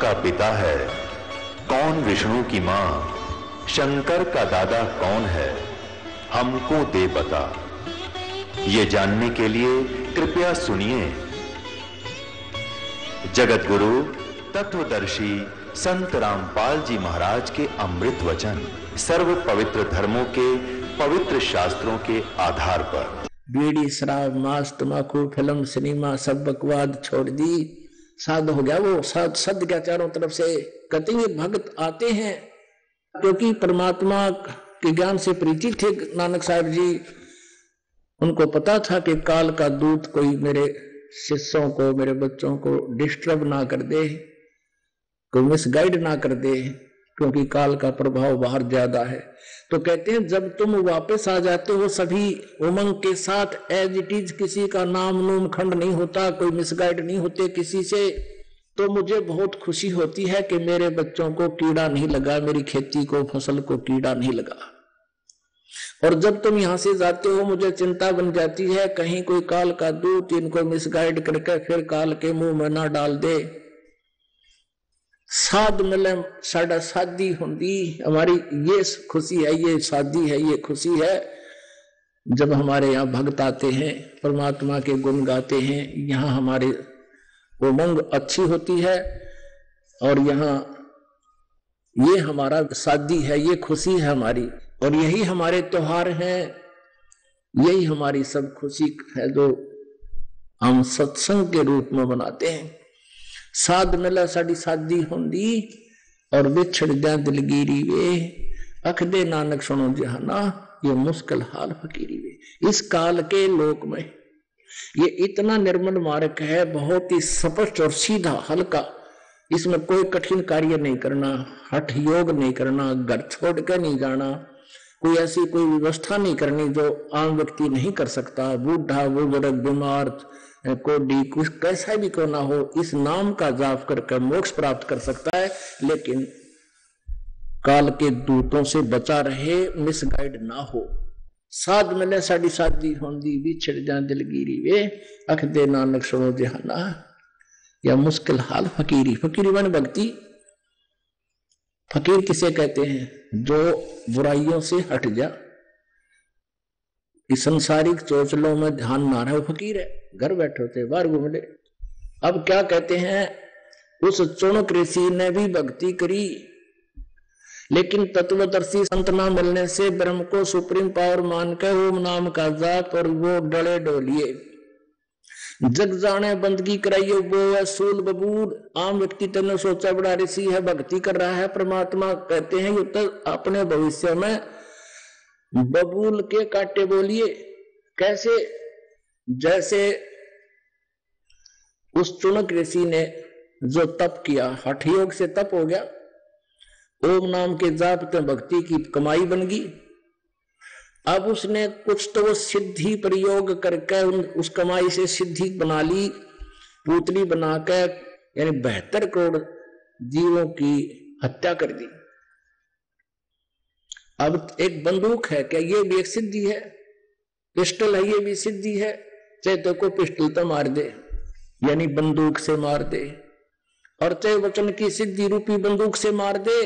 का पिता है, कौन विष्णु की मां, शंकर का दादा कौन है, हमको दे बता। ये जानने के लिए कृपया सुनिए जगत गुरु तत्वदर्शी संत रामपाल जी महाराज के अमृत वचन सर्व पवित्र धर्मों के पवित्र शास्त्रों के आधार पर। बीड़ी, शराब, मांस, तंबाकू, फिल्म, सिनेमा सब बकवाद छोड़ दी, साध हो गया वो सद क्या चारों तरफ से। कहते हैं भक्त आते हैं क्योंकि परमात्मा के ज्ञान से परिचित थे नानक साहब जी। उनको पता था कि काल का दूत कोई मेरे शिष्यों को, मेरे बच्चों को डिस्टर्ब ना कर दे, कोई मिसगाइड ना कर दे, क्योंकि काल का प्रभाव बाहर ज्यादा है। तो कहते हैं जब तुम वापस आ जाते हो सभी उमंग के साथ, एज इट इज, किसी का नाम नूम खंड नहीं होता, कोई मिसगाइड नहीं होते किसी से, तो मुझे बहुत खुशी होती है कि मेरे बच्चों को कीड़ा नहीं लगा, मेरी खेती को, फसल को कीड़ा नहीं लगा। और जब तुम यहां से जाते हो मुझे चिंता बन जाती है कहीं कोई काल का दूत इनको मिसगाइड करके फिर काल के मुंह में ना डाल दे। साध मिले साडा शादी होंगी, हमारी ये खुशी है, ये शादी है, ये खुशी है जब हमारे यहाँ भक्त आते हैं, परमात्मा के गुण गाते हैं, यहाँ हमारे उमंग अच्छी होती है और यहाँ ये हमारा शादी है, ये खुशी है हमारी, और यही हमारे त्योहार हैं, यही हमारी सब खुशी है जो हम सत्संग के रूप में मनाते हैं। साध मिला साड़ी शादी होंदी और बिछड़ गया दिलगिरी वे, अख दे नानक सुनो जहाना, ये मुश्किल हाल फकीरी वे। इस काल के लोक में ये इतना निर्मल मार्ग है, बहुत ही स्पष्ट और सीधा, हल्का, इसमें कोई कठिन कार्य नहीं करना, हठ योग नहीं करना, घर छोड़ कर नहीं जाना, कोई ऐसी कोई व्यवस्था नहीं करनी जो आम व्यक्ति नहीं कर सकता। बूढ़ा, बुजुर्ग, बीमार, कोडी, कुछ कैसा भी क्यों ना हो, इस नाम का जाप करके मोक्ष प्राप्त कर सकता है, लेकिन काल के दूतों से बचा रहे, मिसगाइड ना हो। साध मिले साड़ी शादी होंदी, बिछड़ जा दिलगिरी वे, अख दे नानक सुनो जहाना, या मुश्किल हाल फकीरी। फकीरी माने भक्ति। फकीर किसे कहते हैं? जो बुराइयों से हट जा, इस संसारिक चोचलों में ध्यान ना रहे, वो फकीर है। घर बैठे होते बाहर घूम ले। अब क्या कहते हैं, उस चुनक ऋषि ने भी भक्ति करी, लेकिन तत्वदर्शी संत ना मिलने से ब्रह्म को सुप्रीम पावर मानकर ओम नाम का जाप और वो डले डोलिए, जग जाने बंदगी कराइए, वो है सूल बबूर। आम व्यक्ति तेने सोचा बड़ा ऋषि है, भक्ति कर रहा है, परमात्मा कहते हैं ये तो अपने भविष्य में बबूल के कांटे बोलिए। कैसे? जैसे उस चुनक ऋषि ने जो तप किया, हठ योग से तप हो गया, ओम नाम के जाप में भक्ति की कमाई बन गई। अब उसने कुछ तो वो सिद्धि प्रयोग करके उस कमाई से सिद्धि बना ली, पूतली बनाकर, यानी 72 करोड़ जीवों की हत्या कर दी। अब एक बंदूक है, क्या ये भी एक सिद्धि है? पिस्टल है, ये भी सिद्धि है। चाहे तो को पिस्टल तो मार दे, यानी बंदूक से मार दे, और चाहे वचन की सिद्धि रूपी बंदूक से मार दे,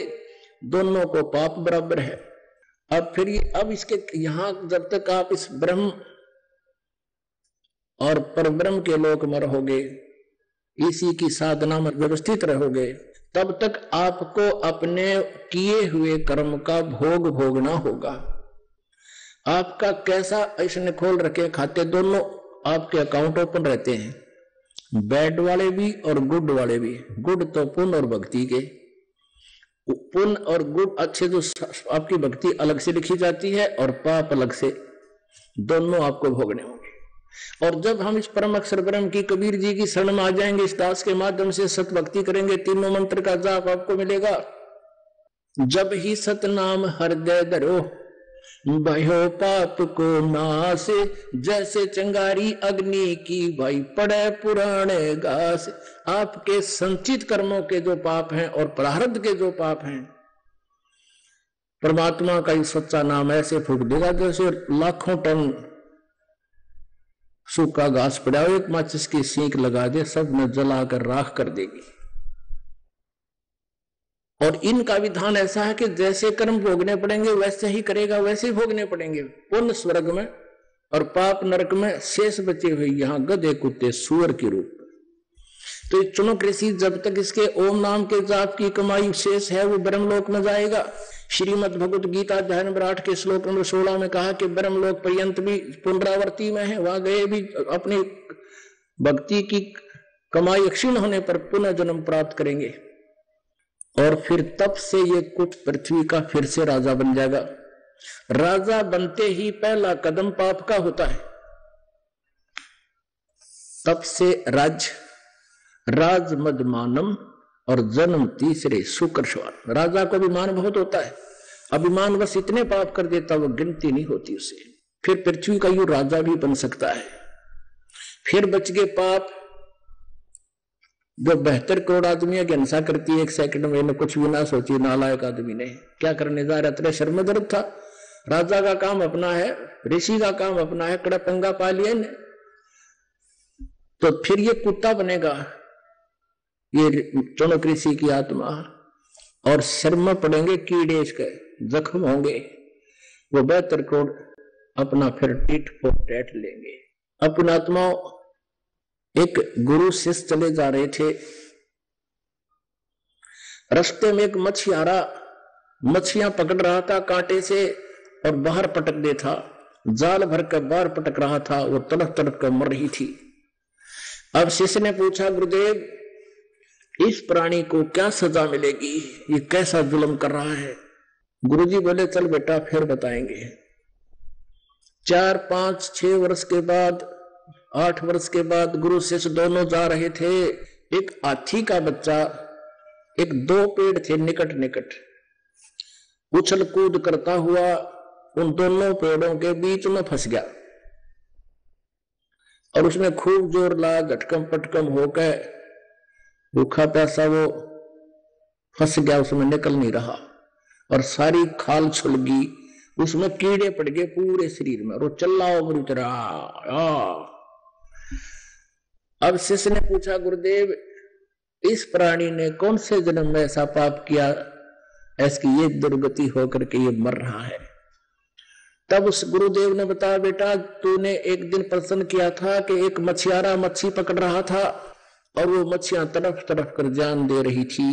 दोनों को पाप बराबर है। अब फिर अब इसके यहां जब तक आप इस ब्रह्म और परब्रह्म के लोक में रहोगे, इसी की साधना में व्यवस्थित रहोगे, तब तक आपको अपने किए हुए कर्म का भोग भोगना होगा। आपका कैसा ऐसे खोल रखे खाते, दोनों आपके अकाउंट ओपन रहते हैं, बैड वाले भी और गुड वाले भी। गुड तो पुण्य और भक्ति के, पुण्य और गुण अच्छे जो आपकी भक्ति अलग से लिखी जाती है और पाप अलग से, दोनों आपको भोगने होंगे। और जब हम इस परम अक्षर ब्रह्म की, कबीर जी की शरण में आ जाएंगे, इस दास के माध्यम से सत भक्ति करेंगे, तीनों मंत्र का जाप आपको मिलेगा। जब ही सतनाम हृदय धरो, भयो पाप को नाश, जैसे चंगारी अग्नि की भाई पड़े पुराने घास। आपके संचित कर्मों के जो पाप हैं और प्रारब्ध के जो पाप हैं, परमात्मा का ही सच्चा नाम ऐसे फूक देगा जैसे लाखों टन सूखा घास पड़ा हो, एक माचिस की सीख लगा दे, सब में जलाकर राख कर देगी। और इनका विधान ऐसा है कि जैसे कर्म भोगने पड़ेंगे वैसे ही करेगा, वैसे ही भोगने पड़ेंगे। पुण्य स्वर्ग में और पाप नरक में, शेष बचे हुए यहाँ गधे कुत्ते सूअर के रूप। तो चुनक ऋषि जब तक इसके ओम नाम के जाप की कमाई शेष है वो ब्रह्मलोक में जाएगा। श्रीमद भगवत गीता अध्याय नंबर 8 के श्लोक नंबर 16 में कहा कि ब्रह्मलोक पर्यंत भी पुनरावर्ती में है, वहां गए भी अपनी भक्ति की कमाई क्षीण होने पर पुनः जन्म प्राप्त करेंगे। और फिर तब से ये कुछ पृथ्वी का फिर से राजा बन जाएगा। राजा बनते ही पहला कदम पाप का होता है, तब से राज मदमानम और जन्म तीसरे सुकर्षवान। राजा को अभिमान बहुत होता है, अभिमान बस इतने पाप कर देता वो गिनती नहीं होती उसे। फिर पृथ्वी का यू राजा भी बन सकता है। फिर बच गए पाप जो 72 करोड़ आदमी की हिंसा करती है 1 सेकंड में, न कुछ भी ना सोची नालायक आदमी ने क्या करने जा रहा। तेरे शर्म दर्द था। राजा का काम अपना है, ऋषि का काम अपना है, कड़ा पंगा पा लिया ने तो फिर ये कुत्ता बनेगा ये चुनक ऋषि की आत्मा। और शर्म पड़ेंगे कीड़े, इसके जख्म होंगे, वो 72 करोड़ अपना फिर टीट को टैट लेंगे। अपनी आत्माओं, एक गुरु शिष्य चले जा रहे थे, रास्ते में एक मछियारा मछलियां पकड़ रहा था कांटे से और बाहर पटक दे था, जाल भर कर बाहर पटक रहा था, वो तड़प तड़प कर मर रही थी। अब शिष्य ने पूछा, गुरुदेव इस प्राणी को क्या सजा मिलेगी, ये कैसा जुल्म कर रहा है। गुरुजी बोले, चल बेटा फिर बताएंगे। 4, 5, 6 वर्ष के बाद, 8 वर्ष के बाद गुरु शिष्य दोनों जा रहे थे। एक हाथी का बच्चा, एक 2 पेड़ थे निकट निकट, उछल कूद करता हुआ उन दोनों पेड़ों के बीच में फंस गया और उसने खूब जोर लाया, झटकम पटकम होकर भूखा प्यासा वो फंस गया, उसमें निकल नहीं रहा और सारी खाल छुल गई, उसमें कीड़े पड़ गए पूरे शरीर में, वो चिल्लाओ मरुत रहा। अब शिष्य ने पूछा, गुरुदेव इस प्राणी ने कौन से जन्म में ऐसा पाप किया, ऐसी ये दुर्गति होकर के ये मर रहा है। तब उस गुरुदेव ने बताया, बेटा तूने एक दिन प्रश्न किया था कि एक मछियारा मच्छी पकड़ रहा था और वो मच्छियां तड़प तड़प कर जान दे रही थी।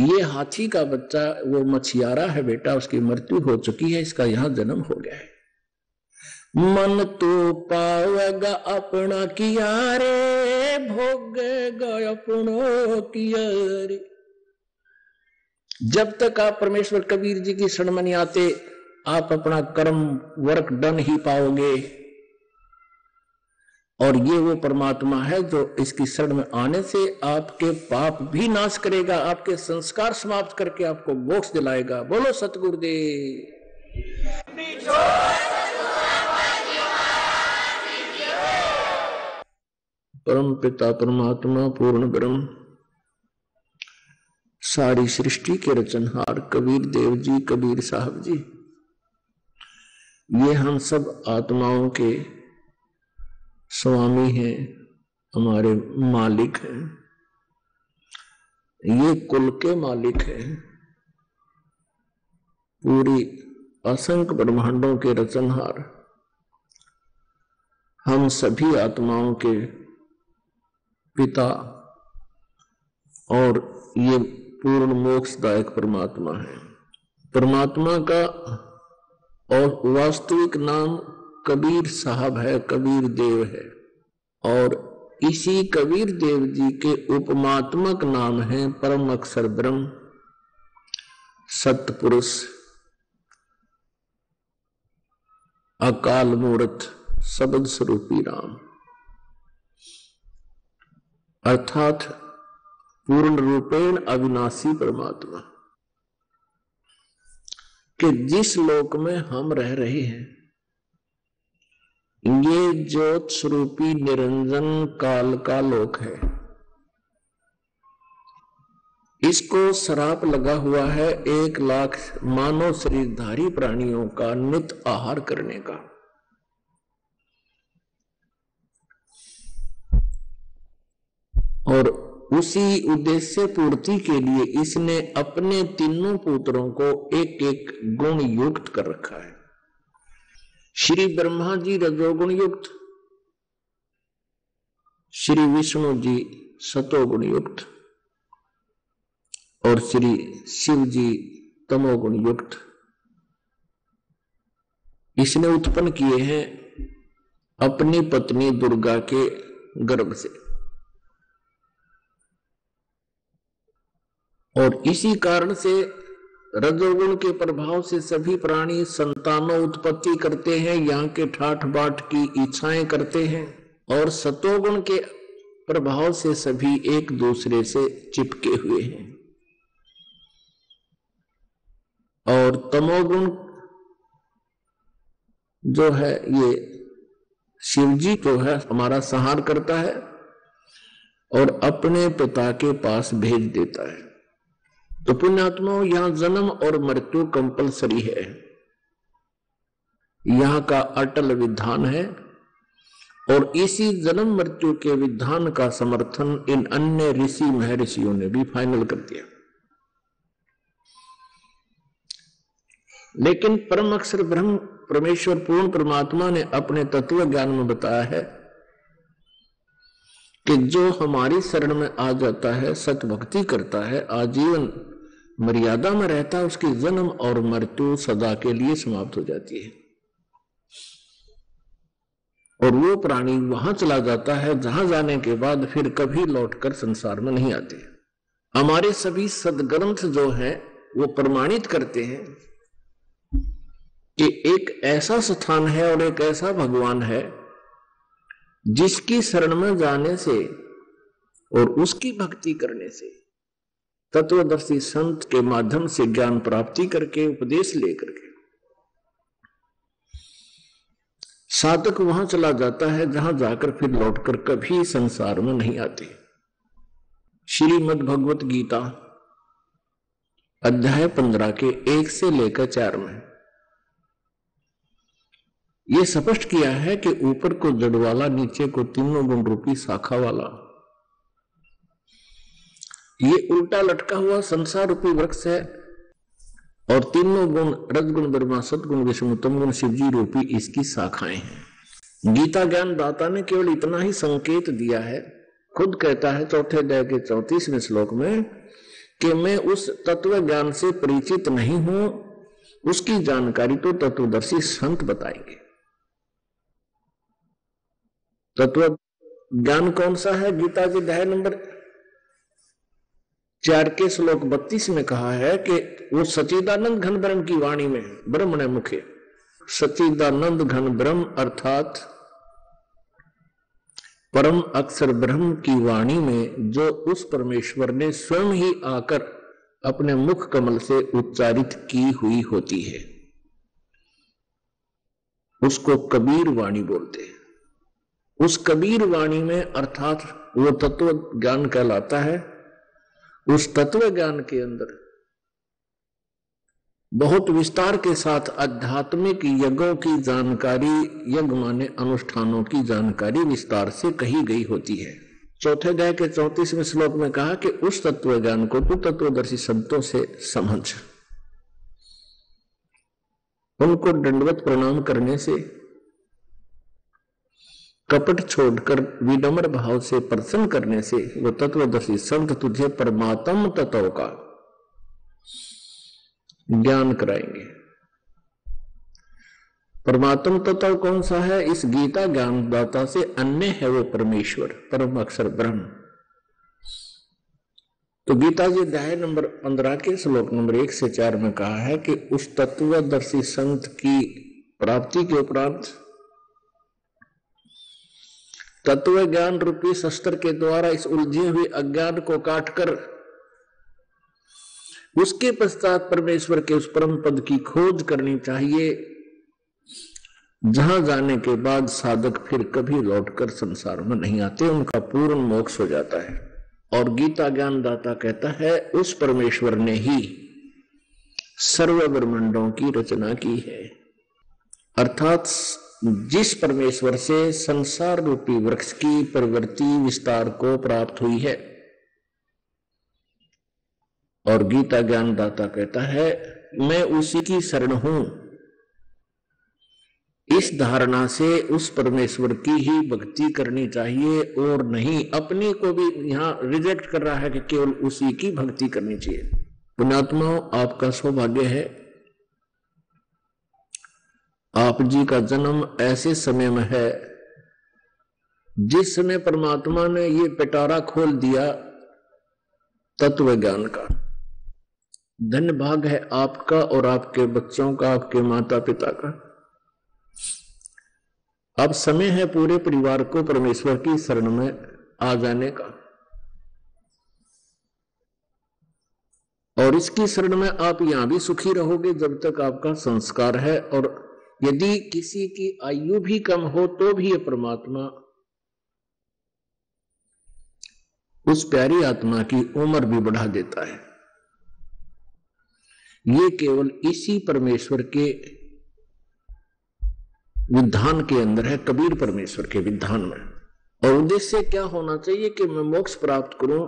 ये हाथी का बच्चा वो मछियारा है बेटा, उसकी मृत्यु हो चुकी है, इसका यहां जन्म हो गया है। मन तो पावेगा अपना किया रे, भोगेगा अपनो किया रे। जब तक आप परमेश्वर कबीर जी की शरण में नहीं आते, आप अपना कर्म वर्क डन ही पाओगे। और ये वो परमात्मा है जो इसकी शरण में आने से आपके पाप भी नाश करेगा, आपके संस्कार समाप्त करके आपको मोक्ष दिलाएगा। बोलो सतगुरुदेव। परम पिता परमात्मा पूर्ण ब्रह्म, सारी सृष्टि के रचनहार कबीर देव जी, कबीर साहब जी, ये हम सब आत्माओं के स्वामी हैं, हमारे मालिक हैं, ये कुल के मालिक हैं, पूरी असंख्य ब्रह्मांडों के रचनहार, हम सभी आत्माओं के पिता और ये पूर्ण मोक्षदायक परमात्मा है। परमात्मा का और वास्तविक नाम कबीर साहब है, कबीर देव है, और इसी कबीर देव जी के उपमात्मक नाम है परम अक्षर ब्रह्म, सतपुरुष, अकाल मूर्त, शब्द स्वरूपी राम, अर्थात पूर्ण रूपेण अविनाशी परमात्मा। कि जिस लोक में हम रह रहे हैं, ये ज्योत स्वरूपी निरंजन काल का लोक है। इसको श्राप लगा हुआ है 1 लाख मानव शरीरधारी प्राणियों का नित्य आहार करने का। और उसी उद्देश्य पूर्ति के लिए इसने अपने तीनों पुत्रों को एक एक गुण युक्त कर रखा है। श्री ब्रह्मा जी रजोगुण युक्त, श्री विष्णु जी सतोगुण युक्त और श्री शिव जी तमोगुण युक्त। इसने उत्पन्न किए हैं अपनी पत्नी दुर्गा के गर्भ से, और इसी कारण से रजोगुण के प्रभाव से सभी प्राणी संतानों उत्पत्ति करते हैं, यहाँ के ठाठ बाट की इच्छाएं करते हैं, और सतोगुण के प्रभाव से सभी एक दूसरे से चिपके हुए हैं। और तमोगुण जो है ये शिव जी को है हमारा संहार करता है और अपने पिता के पास भेज देता है। तो पुण्यात्माओं, यहां जन्म और मृत्यु कंपलसरी है, यहां का अटल विधान है, और इसी जन्म मृत्यु के विधान का समर्थन इन अन्य ऋषि महर्षियों ने भी फाइनल कर दिया। लेकिन परम अक्षर ब्रह्म परमेश्वर पूर्ण परमात्मा ने अपने तत्व ज्ञान में बताया है कि जो हमारी शरण में आ जाता है, सत भक्ति करता है, आजीवन मर्यादा में रहता है, उसकी जन्म और मृत्यु सदा के लिए समाप्त हो जाती है और वो प्राणी वहां चला जाता है जहां जाने के बाद फिर कभी लौटकर संसार में नहीं आते। हमारे सभी सदग्रंथ जो है वो प्रमाणित करते हैं कि एक ऐसा स्थान है और एक ऐसा भगवान है जिसकी शरण में जाने से और उसकी भक्ति करने से, तत्वदर्शी संत के माध्यम से ज्ञान प्राप्ति करके, उपदेश लेकर के साधक वहां चला जाता है जहां जाकर फिर लौटकर कभी संसार में नहीं आते। श्रीमद् भगवत गीता अध्याय 15 के 1 से लेकर 4 में यह स्पष्ट किया है कि ऊपर को जड़ वाला, नीचे को तीनों गुण रूपी शाखा वाला, ये उल्टा लटका हुआ संसार रूपी वृक्ष है और तीनों गुण रजगुण ब्रह्मा, सतगुण विष्णु, तमगुण शिव जी रूपी इसकी शाखाएं हैं। गीता ज्ञान दाता ने केवल इतना ही संकेत दिया है, खुद कहता है चौथे अध्याय के 34वें श्लोक में कि मैं उस तत्व ज्ञान से परिचित नहीं हूं, उसकी जानकारी तो तत्वदर्शी संत बताएंगे। तत्व ज्ञान कौन सा है? गीता के अध्याय नंबर 4 के श्लोक 32 में कहा है कि वो सच्चिदानंद घन ब्रह्म की वाणी में, ब्रह्म ने मुखे, सच्चिदानंद घन ब्रह्म अर्थात परम अक्षर ब्रह्म की वाणी में जो उस परमेश्वर ने स्वयं ही आकर अपने मुख कमल से उच्चारित की हुई होती है, उसको कबीर वाणी बोलते हैं। उस कबीर वाणी में अर्थात वो तत्व ज्ञान कहलाता है। उस तत्व ज्ञान के अंदर बहुत विस्तार के साथ आध्यात्मिक यज्ञों की जानकारी, यज्ञ माने अनुष्ठानों की जानकारी विस्तार से कही गई होती है। चौथे अध्याय के 34वें श्लोक में कहा कि उस तत्व ज्ञान को तू तत्वदर्शी संतों से समझ, उनको दंडवत प्रणाम करने से, कपट छोड़कर विनम्र भाव से प्रसन्न करने से वो तत्वदर्शी संत तुझे परमात्म तत्व का ज्ञान कराएंगे। परमात्म तत्व कौन सा है? इस गीता ज्ञान दाता से अन्य है वो परमेश्वर, परम अक्षर ब्रह्म। तो गीता जी अध्याय नंबर 15 के श्लोक नंबर 1 से 4 में कहा है कि उस तत्वदर्शी संत की प्राप्ति के उपरांत तत्व ज्ञान रूपी शस्त्र के द्वारा इस उलझे हुए अज्ञान को काटकर उसके पश्चात परमेश्वर के उस परम पद की खोज करनी चाहिए, जहां जाने के बाद साधक फिर कभी लौटकर संसार में नहीं आते, उनका पूर्ण मोक्ष हो जाता है। और गीता ज्ञान दाता कहता है उस परमेश्वर ने ही सर्व ब्रह्मांडों की रचना की है, अर्थात जिस परमेश्वर से संसार रूपी वृक्ष की प्रवृत्ति विस्तार को प्राप्त हुई है और गीता ज्ञानदाता कहता है मैं उसी की शरण हूं। इस धारणा से उस परमेश्वर की ही भक्ति करनी चाहिए और नहीं, अपने को भी यहां रिजेक्ट कर रहा है कि केवल उसी की भक्ति करनी चाहिए। पुण्यात्माओं, आपका सौभाग्य है, आप जी का जन्म ऐसे समय में है जिस समय परमात्मा ने ये पिटारा खोल दिया तत्व ज्ञान का। धन्य भाग है आपका और आपके बच्चों का, आपके माता पिता का। अब समय है पूरे परिवार को परमेश्वर की शरण में आ जाने का, और इसकी शरण में आप यहां भी सुखी रहोगे जब तक आपका संस्कार है। और यदि किसी की आयु भी कम हो तो भी ये परमात्मा उस प्यारी आत्मा की उम्र भी बढ़ा देता है। ये केवल इसी परमेश्वर के विधान के अंदर है, कबीर परमेश्वर के विधान में। और उद्देश्य क्या होना चाहिए कि मैं मोक्ष प्राप्त करूं,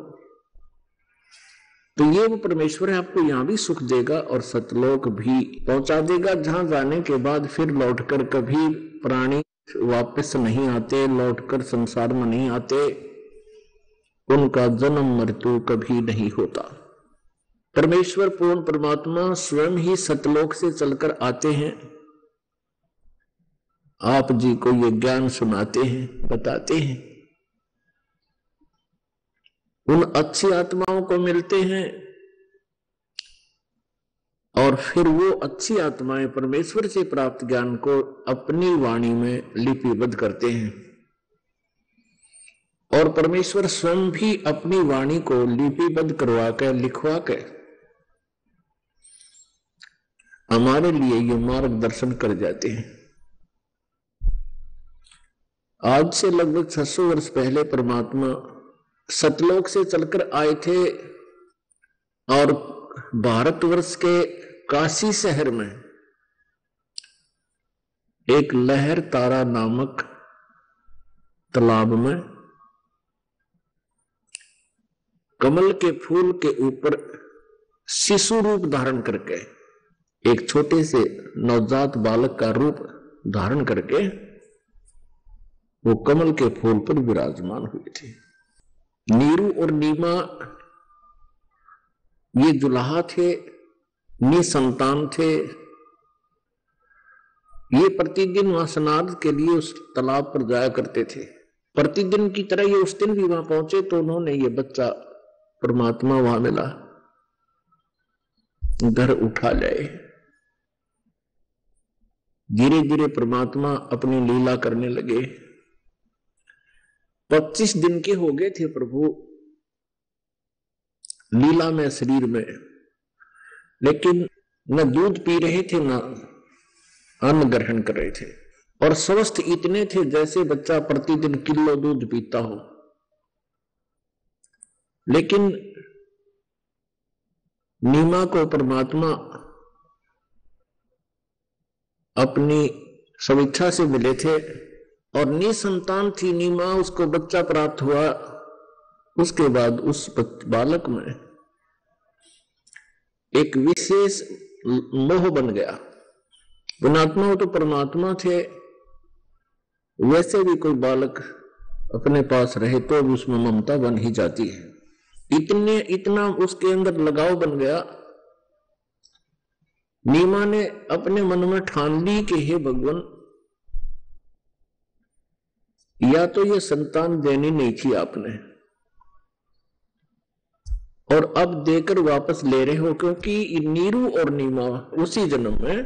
तो ये वो परमेश्वर है आपको यहां भी सुख देगा और सतलोक भी पहुंचा देगा, जहां जाने के बाद फिर लौटकर कभी प्राणी वापस नहीं आते, लौटकर संसार में नहीं आते, उनका जन्म मृत्यु कभी नहीं होता। परमेश्वर पूर्ण परमात्मा स्वयं ही सतलोक से चलकर आते हैं, आप जी को ये ज्ञान सुनाते हैं, बताते हैं, उन अच्छी आत्माओं को मिलते हैं और फिर वो अच्छी आत्माएं परमेश्वर से प्राप्त ज्ञान को अपनी वाणी में लिपिबद्ध करते हैं, और परमेश्वर स्वयं भी अपनी वाणी को लिपिबद्ध करवा कर, लिखवा कर हमारे लिए ये मार्गदर्शन कर जाते हैं। आज से लगभग 600 वर्ष पहले परमात्मा सतलोक से चलकर आए थे और भारतवर्ष के काशी शहर में एक लहर तारा नामक तालाब में कमल के फूल के ऊपर शिशु रूप धारण करके, एक छोटे से नवजात बालक का रूप धारण करके वो कमल के फूल पर विराजमान हुए थे। नीरू और नीमा ये दुल्हा थे, निसंतान थे। ये प्रतिदिन वहां स्नान के लिए उस तालाब पर जाया करते थे। प्रतिदिन की तरह ये उस दिन भी वहां पहुंचे तो उन्होंने ये बच्चा परमात्मा वहां मिला, घर उठा लाए। धीरे धीरे परमात्मा अपनी लीला करने लगे। 25 दिन के हो गए थे प्रभु लीला में, शरीर में, लेकिन न दूध पी रहे थे न अन्न ग्रहण कर रहे थे, और स्वस्थ इतने थे जैसे बच्चा प्रतिदिन किलो दूध पीता हो। लेकिन नीमा को परमात्मा अपनी स्वेच्छा से मिले थे और निसंतान थी नीमा, उसको बच्चा प्राप्त हुआ। उसके बाद उस बालक में एक विशेष मोह बन गया। पुण्यात्मा तो परमात्मा थे, वैसे भी कोई बालक अपने पास रहे तो भी उसमें ममता बन ही जाती है। इतना उसके अंदर लगाव बन गया। नीमा ने अपने मन में ठान ली कि हे भगवान, या तो ये संतान देनी नहीं थी आपने, और अब देकर वापस ले रहे हो, क्योंकि नीरू और नीमा उसी जन्म में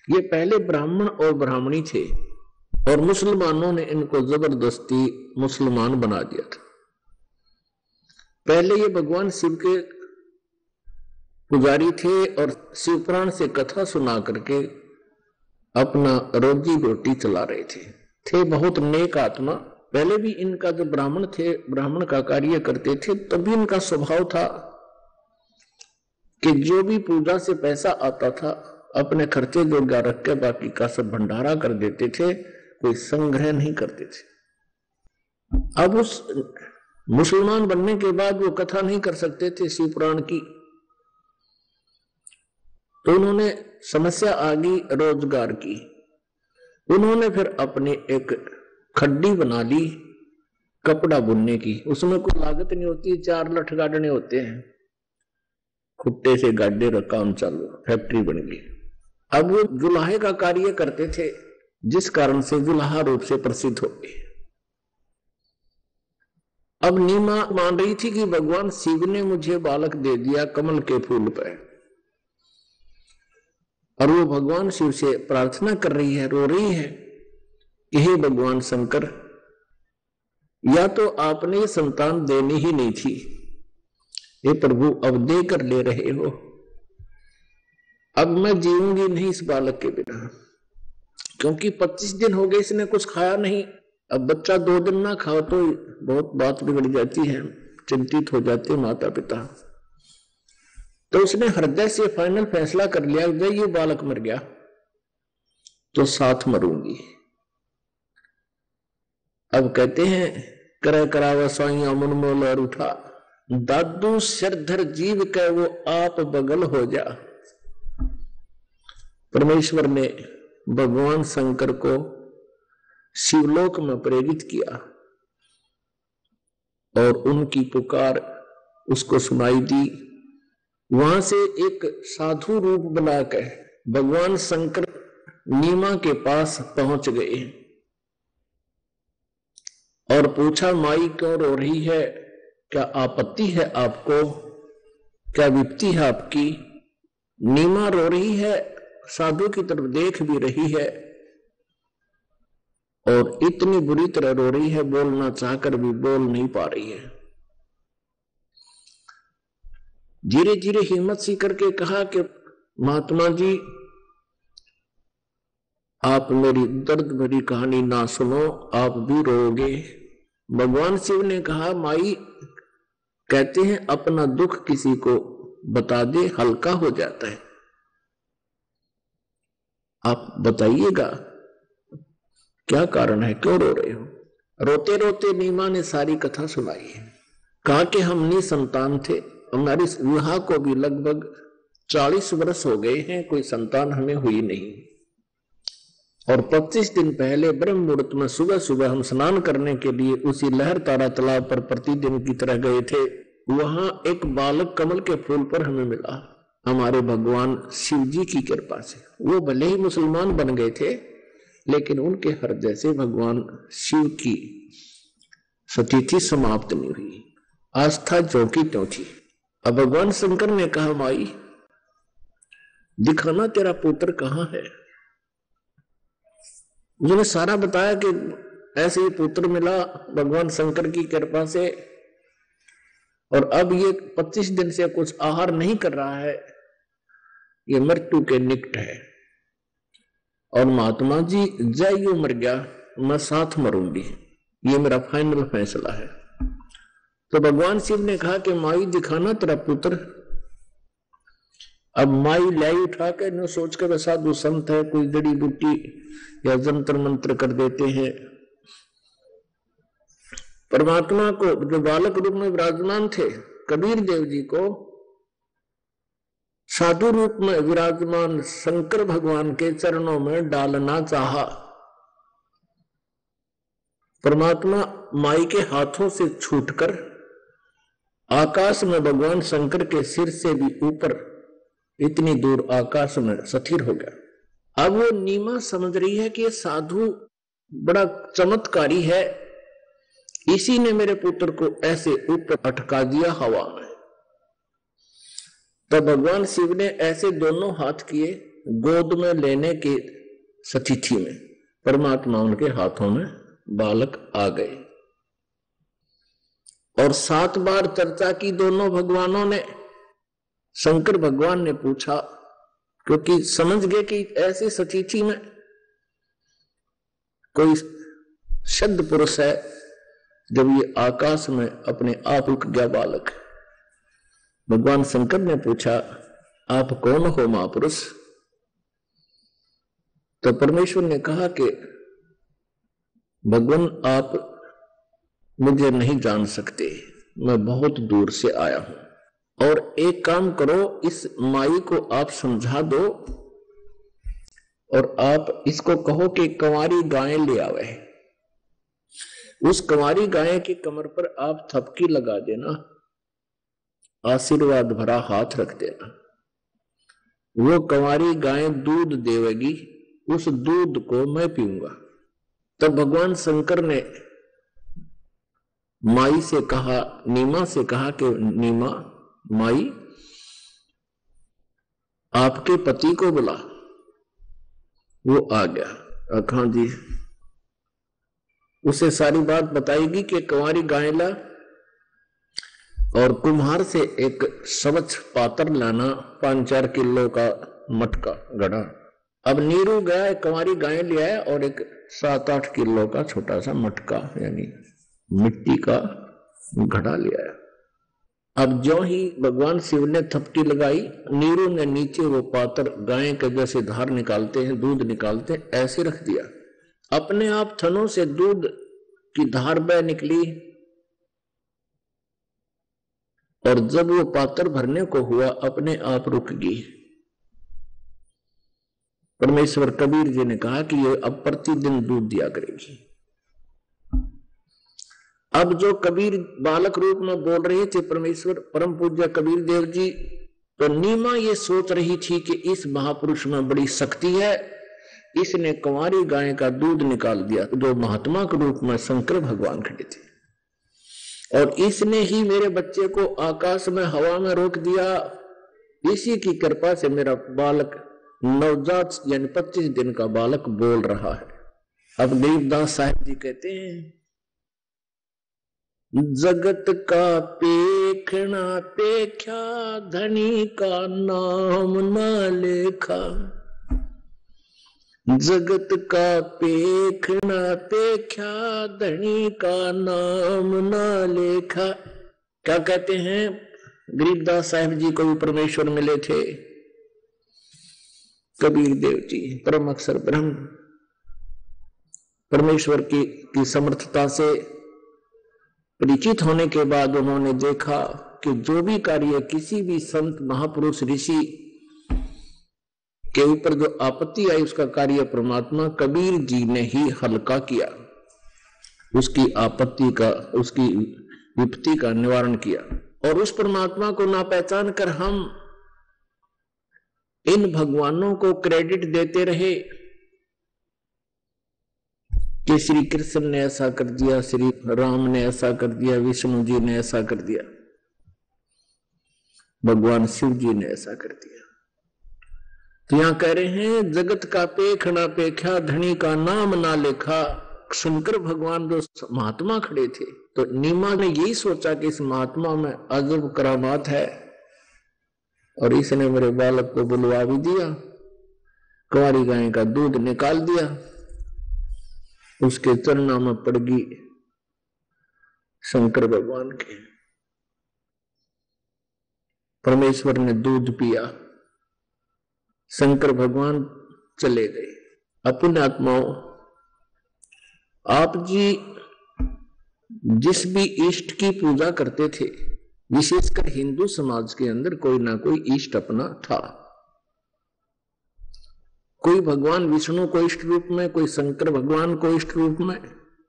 ये पहले ब्राह्मण और ब्राह्मणी थे और मुसलमानों ने इनको जबरदस्ती मुसलमान बना दिया था। पहले ये भगवान शिव के पुजारी थे और शिव पुराण से कथा सुना करके अपना रोजी रोटी चला रहे थे बहुत नेक आत्मा। पहले भी इनका जो ब्राह्मण थे, ब्राह्मण का कार्य करते थे, तभी इनका स्वभाव था कि जो भी पूजा से पैसा आता था अपने खर्चे जोगा रख के बाकी का सब भंडारा कर देते थे, कोई संग्रह नहीं करते थे। अब उस मुसलमान बनने के बाद वो कथा नहीं कर सकते थे शिव पुराण की, तो उन्होंने समस्या आ गई रोजगार की। उन्होंने फिर अपने एक खड्डी बना ली कपड़ा बुनने की। उसमें कोई लागत नहीं होती, 4 लठ गाड़ने होते हैं, खुट्टे से गाड़े रखा, काम चालू, फैक्ट्री बन गई। अब वो जुलाहे का कार्य करते थे, जिस कारण से जुलाहा रूप से प्रसिद्ध हो गए। अब नीमा मान रही थी कि भगवान शिव ने मुझे बालक दे दिया कमल के फूल पर, और वो भगवान शिव से प्रार्थना कर रही है, रो रही है कि हे भगवान शंकर, या तो आपने ये संतान देनी ही नहीं थी, हे प्रभु अब दे कर ले रहे हो, अब मैं जीऊंगी नहीं इस बालक के बिना, क्योंकि 25 दिन हो गए इसने कुछ खाया नहीं। अब बच्चा 2 दिन ना खाओ तो बहुत बात बिगड़ जाती है, चिंतित हो जाते हैं माता पिता। तो उसने हृदय से फाइनल फैसला कर लिया, जब ये बालक मर गया तो साथ मरूंगी। अब कहते हैं करे करावा स्वाइया मुनमोल और उठा, दादू सिरधर जीव के वो आप बगल हो जा। परमेश्वर ने भगवान शंकर को शिवलोक में प्रेरित किया और उनकी पुकार उसको सुनाई दी। वहां से एक साधु रूप बनाकर भगवान शंकर नीमा के पास पहुंच गए और पूछा, माई क्यों रो रही है, क्या आपत्ति है आपको, क्या विपत्ति है आपकी? नीमा रो रही है, साधु की तरफ देख भी रही है और इतनी बुरी तरह रो रही है, बोलना चाहकर भी बोल नहीं पा रही है। धीरे धीरे हिम्मत सी करके कहा कि महात्मा जी, आप मेरी दर्द भरी कहानी ना सुनो, आप भी रोओगे। भगवान शिव ने कहा, माई कहते हैं अपना दुख किसी को बता दे हल्का हो जाता है, आप बताइएगा क्या कारण है, क्यों रो रहे हो? रोते रोते नीमा ने सारी कथा सुनाई है। कहा कि हम निसंतान थे, हमारी विवाह को भी लगभग 40 वर्ष हो गए हैं, कोई संतान हमें हुई नहीं, और 25 दिन पहले ब्रह्म मुहूर्त में सुबह सुबह हम स्नान करने के लिए उसी लहर तारा तालाब पर प्रतिदिन की तरह गए थे। वहां एक बालक कमल के फूल पर हमें मिला, हमारे भगवान शिव जी की कृपा से। वो भले ही मुसलमान बन गए थे, लेकिन उनके हृदय से भगवान शिव की स्थिति समाप्त नहीं हुई, आस्था जो की त्यों थी। अब भगवान शंकर ने कहा, माई दिखाना तेरा पुत्र कहां है। उन्होंने सारा बताया कि ऐसे ही पुत्र मिला भगवान शंकर की कृपा से, और अब ये 25 दिन से कुछ आहार नहीं कर रहा है, ये मृत्यु के निकट है, और महात्मा जी जय यू मर गया, मैं साथ मरूंगी, ये मेरा फाइनल फैसला है। तो भगवान शिव ने कहा कि माई दिखाना तेरा पुत्र। अब माई लाई उठा के न सोच के साधु संत है, कोई जड़ी बूटी या जंतर मंत्र कर देते हैं। परमात्मा को जो बालक रूप में विराजमान थे, कबीर देव जी को साधु रूप में विराजमान शंकर भगवान के चरणों में डालना चाहा। परमात्मा माई के हाथों से छूटकर आकाश में भगवान शंकर के सिर से भी ऊपर इतनी दूर आकाश में स्थिर हो गया। अब वो नीमा समझ रही है कि ये साधु बड़ा चमत्कारी है, इसी ने मेरे पुत्र को ऐसे ऊपर अटका दिया हवा में। तब भगवान शिव ने ऐसे दोनों हाथ किए गोद में लेने की स्थिति में, परमात्मा उनके हाथों में बालक आ गए और 7 बार चर्चा की दोनों भगवानों ने। शंकर भगवान ने पूछा, क्योंकि समझ गए कि ऐसी स्थिति में कोई शुद्ध पुरुष है, जब ये आकाश में अपने आप उठ गया बालक। भगवान शंकर ने पूछा, आप कौन हो महापुरुष? तो परमेश्वर ने कहा कि भगवान आप मुझे नहीं जान सकते, मैं बहुत दूर से आया हूं। और एक काम करो, इस माई को आप समझा दो और आप इसको कहो कि कंवारी गाय ले आवे। उस कंवारी गाय की कमर पर आप थपकी लगा देना, आशीर्वाद भरा हाथ रख देना। वो कंवारी गाय दूध देवेगी, उस दूध को मैं पीऊंगा। तब भगवान शंकर ने माई से कहा, नीमा से कहा कि नीमा, माई आपके पति को बुला। वो आ गया, अखा जी उसे सारी बात बताएगी कि कंवारी गाय ला और कुम्हार से एक स्वच्छ पात्र लाना, 5-4 किलो का मटका घड़ा। अब नीरू गया, कंवारी गाय ले आया और एक 7-8 किलो का छोटा सा मटका यानी मिट्टी का घड़ा ले आया। अब जो ही भगवान शिव ने थपकी लगाई, नीरू ने नीचे वो पात्र गाय के जैसे धार निकालते हैं, दूध निकालते हैं, ऐसे रख दिया। अपने आप थनों से दूध की धार बह निकली और जब वो पात्र भरने को हुआ अपने आप रुक गई। परमेश्वर कबीर जी ने कहा कि ये अब प्रतिदिन दूध दिया करेगी। अब जो कबीर बालक रूप में बोल रहे थे परमेश्वर परम पूज्य कबीर देव जी, तो नीमा ये सोच रही थी कि इस महापुरुष में बड़ी शक्ति है, इसने कंवारी गाय का दूध निकाल दिया। जो महात्मा के रूप में शंकर भगवान खड़े थे और इसने ही मेरे बच्चे को आकाश में हवा में रोक दिया। इसी की कृपा से मेरा बालक नवजात यानी 25 दिन का बालक बोल रहा है। अब गरीबदास साहब जी कहते हैं, जगत का पेखना पेख्या, धनी का नाम न लेखा। जगत का पेखना पेख्या, धनी का नाम न लेखा। क्या कहते हैं? गरीबदास साहब जी को भी परमेश्वर मिले थे, कबीर देव जी परम अक्षर ब्रह्म। परमेश्वर की समर्थता से परिचित होने के बाद उन्होंने देखा कि जो भी कार्य किसी भी संत महापुरुष ऋषि के ऊपर जो आपत्ति आई, उसका कार्य परमात्मा कबीर जी ने ही हल्का किया, उसकी आपत्ति का, उसकी विपत्ति का निवारण किया। और उस परमात्मा को ना पहचान कर हम इन भगवानों को क्रेडिट देते रहे कि श्री कृष्ण ने ऐसा कर दिया, श्री राम ने ऐसा कर दिया, विष्णु जी ने ऐसा कर दिया, भगवान शिव जी ने ऐसा कर दिया। तो यहां कह रहे हैं, जगत का पेखना पेख्या, धनी का नाम ना लेखा। शंकर भगवान जो महात्मा खड़े थे, तो नीमा ने यही सोचा कि इस महात्मा में अजब करामात है और इसने मेरे बालक को बुलवा भी दिया, कंवारी गाय का दूध निकाल दिया, उसके चरणों में पड़ गई शंकर भगवान के। परमेश्वर ने दूध पिया, शंकर भगवान चले गए। अपने आत्माओं, आप जी जिस भी इष्ट की पूजा करते थे, विशेषकर हिंदू समाज के अंदर कोई ना कोई इष्ट अपना था। कोई भगवान विष्णु को इष्ट रूप में, कोई शंकर भगवान को इष्ट रूप में,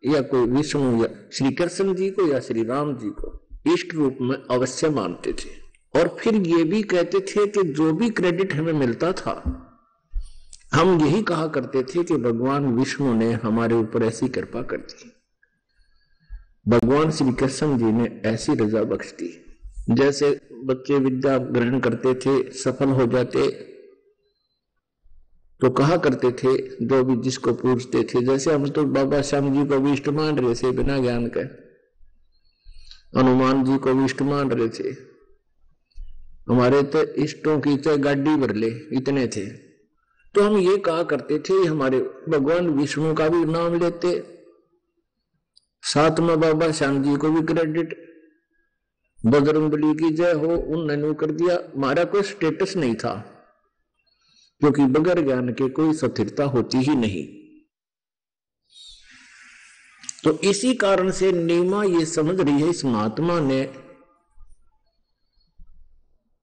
या कोई विष्णु या श्री कृष्ण जी को या श्री राम जी को इष्ट रूप में अवश्य मानते थे। और फिर ये भी कहते थे कि जो भी क्रेडिट हमें मिलता था, हम यही कहा करते थे कि भगवान विष्णु ने हमारे ऊपर ऐसी कृपा कर दी, भगवान श्री कृष्ण जी ने ऐसी रजा बख्श दी। जैसे बच्चे विद्या ग्रहण करते थे, सफल हो जाते, तो कहा करते थे जो भी जिसको पूछते थे, जैसे हम तो बाबा श्याम जी को भी इष्ट मान रहे थे बिना ज्ञान के, हनुमान जी को भी इष्ट मान रहे थे, हमारे तो इष्टों की चाहे गाड़ी भर ले इतने थे। तो हम ये कहा करते थे, हमारे भगवान विष्णु का भी नाम लेते, साथ में बाबा श्याम जी को भी क्रेडिट, बजरंगबली की जय हो, उन्होंने कर दिया। हमारा कोई स्टेटस नहीं था, क्योंकि बगैर ज्ञान के कोई स्थिरता होती ही नहीं। तो इसी कारण से नीमा ये समझ रही है, इस महात्मा ने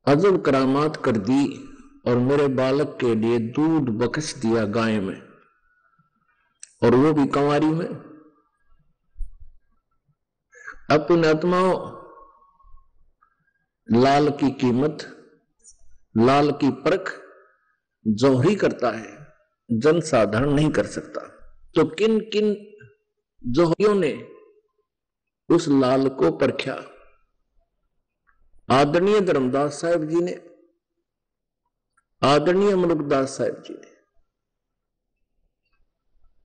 अजब करामात कर दी और मेरे बालक के लिए दूध बख्श दिया गाय में, और वो भी कंवारी में। अब पुण्यात्माओं, लाल की कीमत, लाल की परख जौहरी करता है, जन साधारण नहीं कर सकता। तो किन किन जौहरियों ने उस लाल को परख्या? आदरणीय धर्मदास साहब जी ने, आदरणीय मुल्कदास साहब जी ने,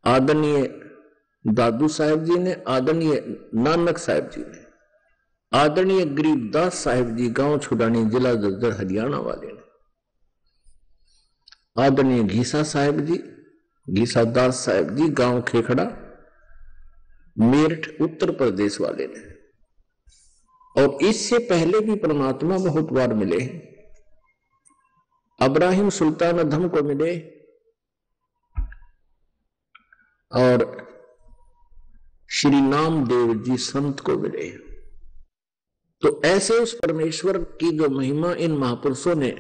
आदरणीय दादू साहब जी ने, आदरणीय नानक साहब जी ने, आदरणीय गरीबदास साहब जी गांव छुड़ानी जिला जज्जर हरियाणा वाले ने, आदरणीय घीसा साहब जी, घीसा दास साहब जी गांव खेखड़ा मेरठ उत्तर प्रदेश वाले ने। और इससे पहले भी परमात्मा बहुत बार मिले हैं। अब्राहिम सुल्तान अधम को मिले और श्री नामदेव जी संत को मिले। तो ऐसे उस परमेश्वर की जो महिमा इन महापुरुषों ने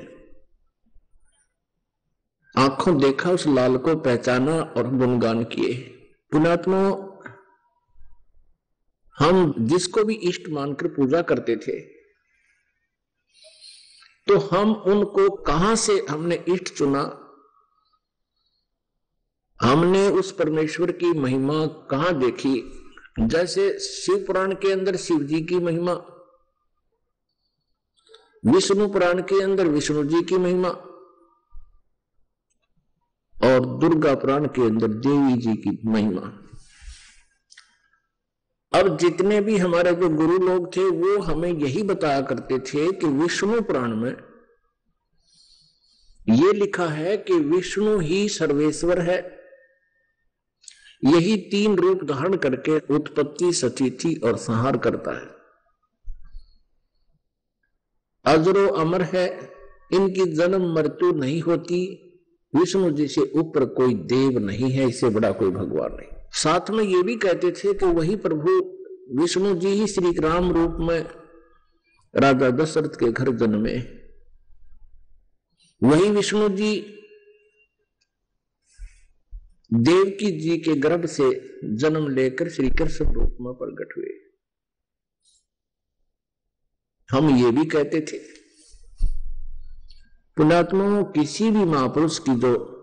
आंखों देखा, उस लाल को पहचाना और गुणगान किए। पुण्यात्मा, हम जिसको भी इष्ट मानकर पूजा करते थे, तो हम उनको कहां से हमने इष्ट चुना, हमने उस परमेश्वर की महिमा कहां देखी? जैसे शिव पुराण के अंदर शिव जी की महिमा, विष्णु पुराण के अंदर विष्णु जी की महिमा, और दुर्गा पुराण के अंदर देवी जी की महिमा। अब जितने भी हमारे जो गुरु लोग थे वो हमें यही बताया करते थे कि विष्णु पुराण में ये लिखा है कि विष्णु ही सर्वेश्वर है, यही तीन रूप धारण करके उत्पत्ति, स्थिति और संहार करता है, अजरो अमर है, इनकी जन्म मृत्यु नहीं होती, विष्णु जी से ऊपर कोई देव नहीं है, इससे बड़ा कोई भगवान नहीं। साथ में ये भी कहते थे कि वही प्रभु विष्णु जी ही श्री राम रूप में राजा दशरथ के घर जन्मे, वही विष्णु जी देवकी जी के गर्भ से जन्म लेकर श्री कृष्ण रूप में प्रकट हुए। हम ये भी कहते थे। पुण्यात्माओं, किसी भी महापुरुष की जो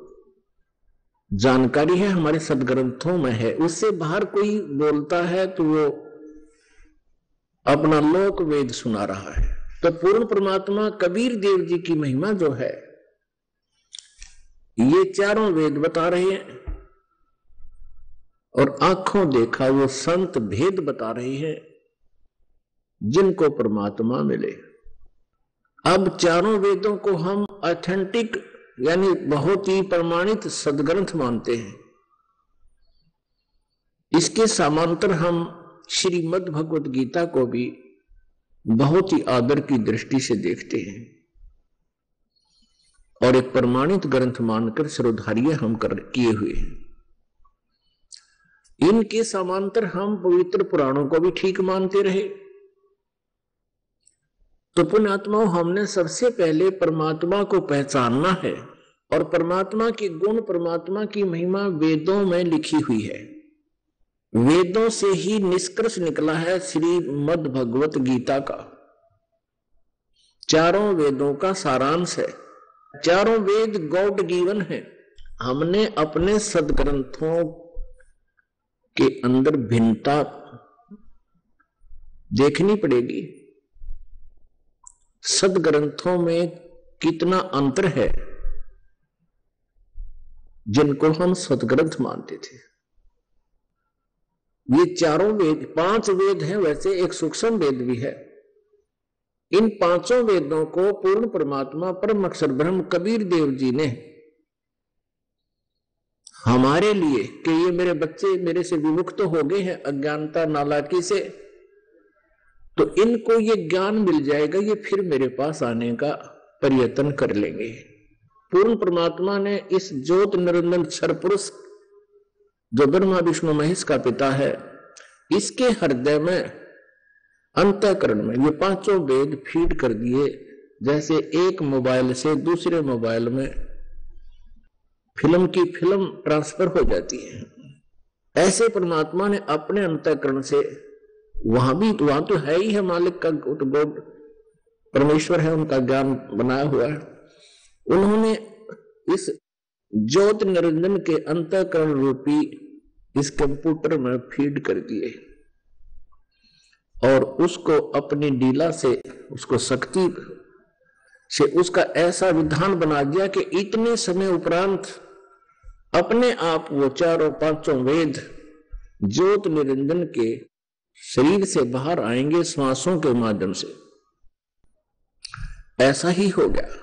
जानकारी है हमारे सदग्रंथों में है, उससे बाहर कोई बोलता है तो वो अपना लोक वेद सुना रहा है। तो पूर्ण परमात्मा कबीर देव जी की महिमा जो है, ये चारों वेद बता रहे हैं और आंखों देखा वो संत भेद बता रहे हैं जिनको परमात्मा मिले। अब चारों वेदों को हम ऑथेंटिक यानी बहुत ही प्रमाणित सदग्रंथ मानते हैं। इसके समांतर हम श्रीमद् भगवत गीता को भी बहुत ही आदर की दृष्टि से देखते हैं और एक प्रमाणित ग्रंथ मानकर श्रोधार्य हम किए हुए हैं। इनके समांतर हम पवित्र पुराणों को भी ठीक मानते रहे। तो पुण्यात्माओं, हमने सबसे पहले परमात्मा को पहचानना है और परमात्मा के गुण, परमात्मा की महिमा वेदों में लिखी हुई है। वेदों से ही निष्कर्ष निकला है श्रीमद् भगवत गीता का। चारों वेदों का सारांश है। चारों वेद गॉड गिवन है। हमने अपने सदग्रंथों के अंदर भिन्नता देखनी पड़ेगी। सदग्रंथों में कितना अंतर है जिनको हम सदग्रंथ मानते थे। ये चारों वेद, 5 वेद हैं, वैसे एक सूक्ष्म वेद भी है। इन 5 वेदों को पूर्ण परमात्मा परम अक्षर ब्रह्म कबीर देव जी ने हमारे लिए कि ये मेरे बच्चे मेरे से विमुक्त हो गए हैं अज्ञानता नालायकी से, तो इनको ये ज्ञान मिल जाएगा, ये फिर मेरे पास आने का प्रयत्न कर लेंगे। पूर्ण परमात्मा ने इस ज्योत निरंजन क्षर पुरुष जो ब्रह्मा विष्णु महेश का पिता है, इसके हृदय में अंतःकरण में ये 5 वेद फीड कर दिए जैसे एक मोबाइल से दूसरे मोबाइल में फिल्म की फिल्म ट्रांसफर हो जाती है, ऐसे परमात्मा ने अपने अंतःकरण से वहां तो है ही है मालिक का गॉड, परमेश्वर है, उनका ज्ञान बनाया हुआ है। उन्होंने इस ज्योत निरंजन के अंतःकरण रूपी इस कंप्यूटर में फीड कर दिए और उसको अपनी लीला से, उसको शक्ति से उसका ऐसा विधान बना दिया कि इतने समय उपरांत अपने आप वो चारों पांचों वेद ज्योत निरंजन के शरीर से बाहर आएंगे श्वासों के माध्यम से। ऐसा ही हो गया।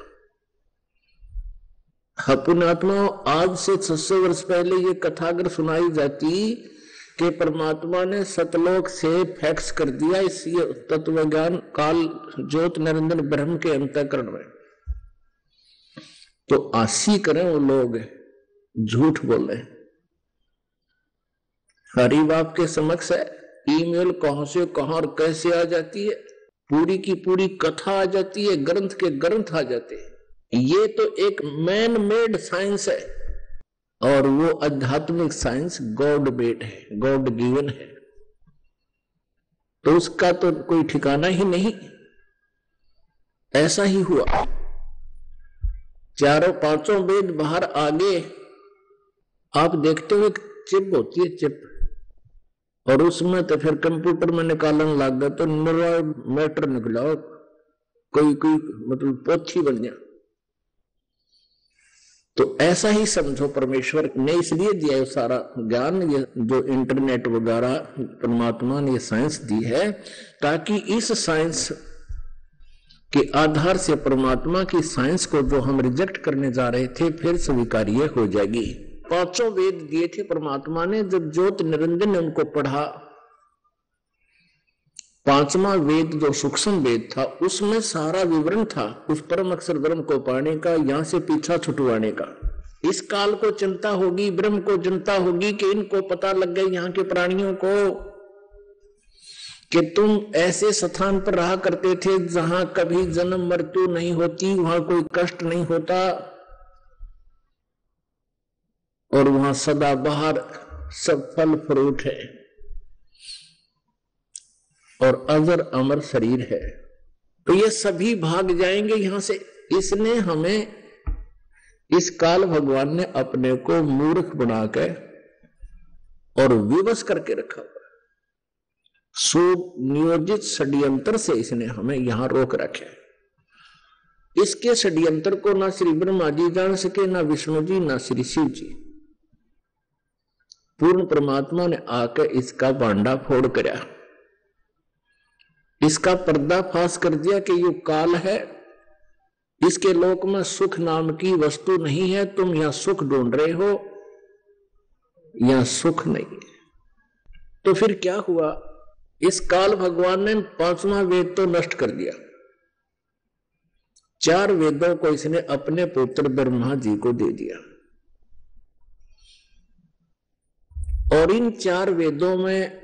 पुण्यात्माओं, आज से 600 वर्ष पहले ये कथा अगर सुनाई जाती कि परमात्मा ने सतलोक से फैक्स कर दिया इस तत्व ज्ञान काल ज्योत निरंजन ब्रह्म के अंतःकरण में, तो आशी करें वो लोग झूठ बोले। हरि बाप के समक्ष है, ईमेल कहां से कहां और कैसे आ जाती है, पूरी की पूरी कथा आ जाती है, ग्रंथ के ग्रंथ आ जाते हैं। ये तो एक मैन मेड साइंस है और वो आध्यात्मिक साइंस गॉड मेड है, गॉड गिवन है, तो उसका तो कोई ठिकाना ही नहीं। ऐसा ही हुआ, चारों पांचों वेद बाहर आगे आप देखते हो, एक चिप होती है चिप, और उसमें तो फिर कंप्यूटर में निकालने लग गया तो न्यूरल मैटर निकला, कोई मतलब पोथी बन गया। तो ऐसा ही समझो, परमेश्वर ने इसलिए दिया है सारा ज्ञान, ये जो इंटरनेट वगैरह परमात्मा ने ये साइंस दी है, ताकि इस साइंस के आधार से परमात्मा की साइंस को जो हम रिजेक्ट करने जा रहे थे फिर स्वीकार्य हो जाएगी। पांचों वेद दिए थे परमात्मा ने, जब ज्योत निरंजन ने उनको पढ़ा, पांचवा वेद जो सूक्ष्म वेद था उसमें सारा विवरण था उस परम अक्षर ब्रह्म को पाने का, यहां से पीछा छुटवाने का। इस काल को चिंता होगी, ब्रह्म को चिंता होगी कि इनको पता लग गई यहाँ के प्राणियों को कि तुम ऐसे स्थान पर रहा करते थे जहां कभी जन्म मृत्यु नहीं होती, वहां कोई कष्ट नहीं होता और वहां सदा बाहर सब फल फ्रूट है और अजर अमर शरीर है। तो ये सभी भाग जाएंगे यहां से। इसने हमें, इस काल भगवान ने अपने को मूर्ख बनाकर और विवश करके रखा हुआ, सुनियोजित षड्यंत्र से इसने हमें यहां रोक रखे। इसके षड्यंत्र को ना श्री ब्रह्मा जी जान सके, ना विष्णु जी, ना श्री शिव जी। पूर्ण परमात्मा ने आकर इसका बांडा फोड़ करया, इसका पर्दाफाश कर दिया कि ये काल है, इसके लोक में सुख नाम की वस्तु नहीं है, तुम यहां सुख ढूंढ रहे हो, यहां सुख नहीं है। तो फिर क्या हुआ, इस काल भगवान ने पांचवा वेद तो नष्ट कर दिया, चार वेदों को इसने अपने पुत्र ब्रह्मा जी को दे दिया और इन चार वेदों में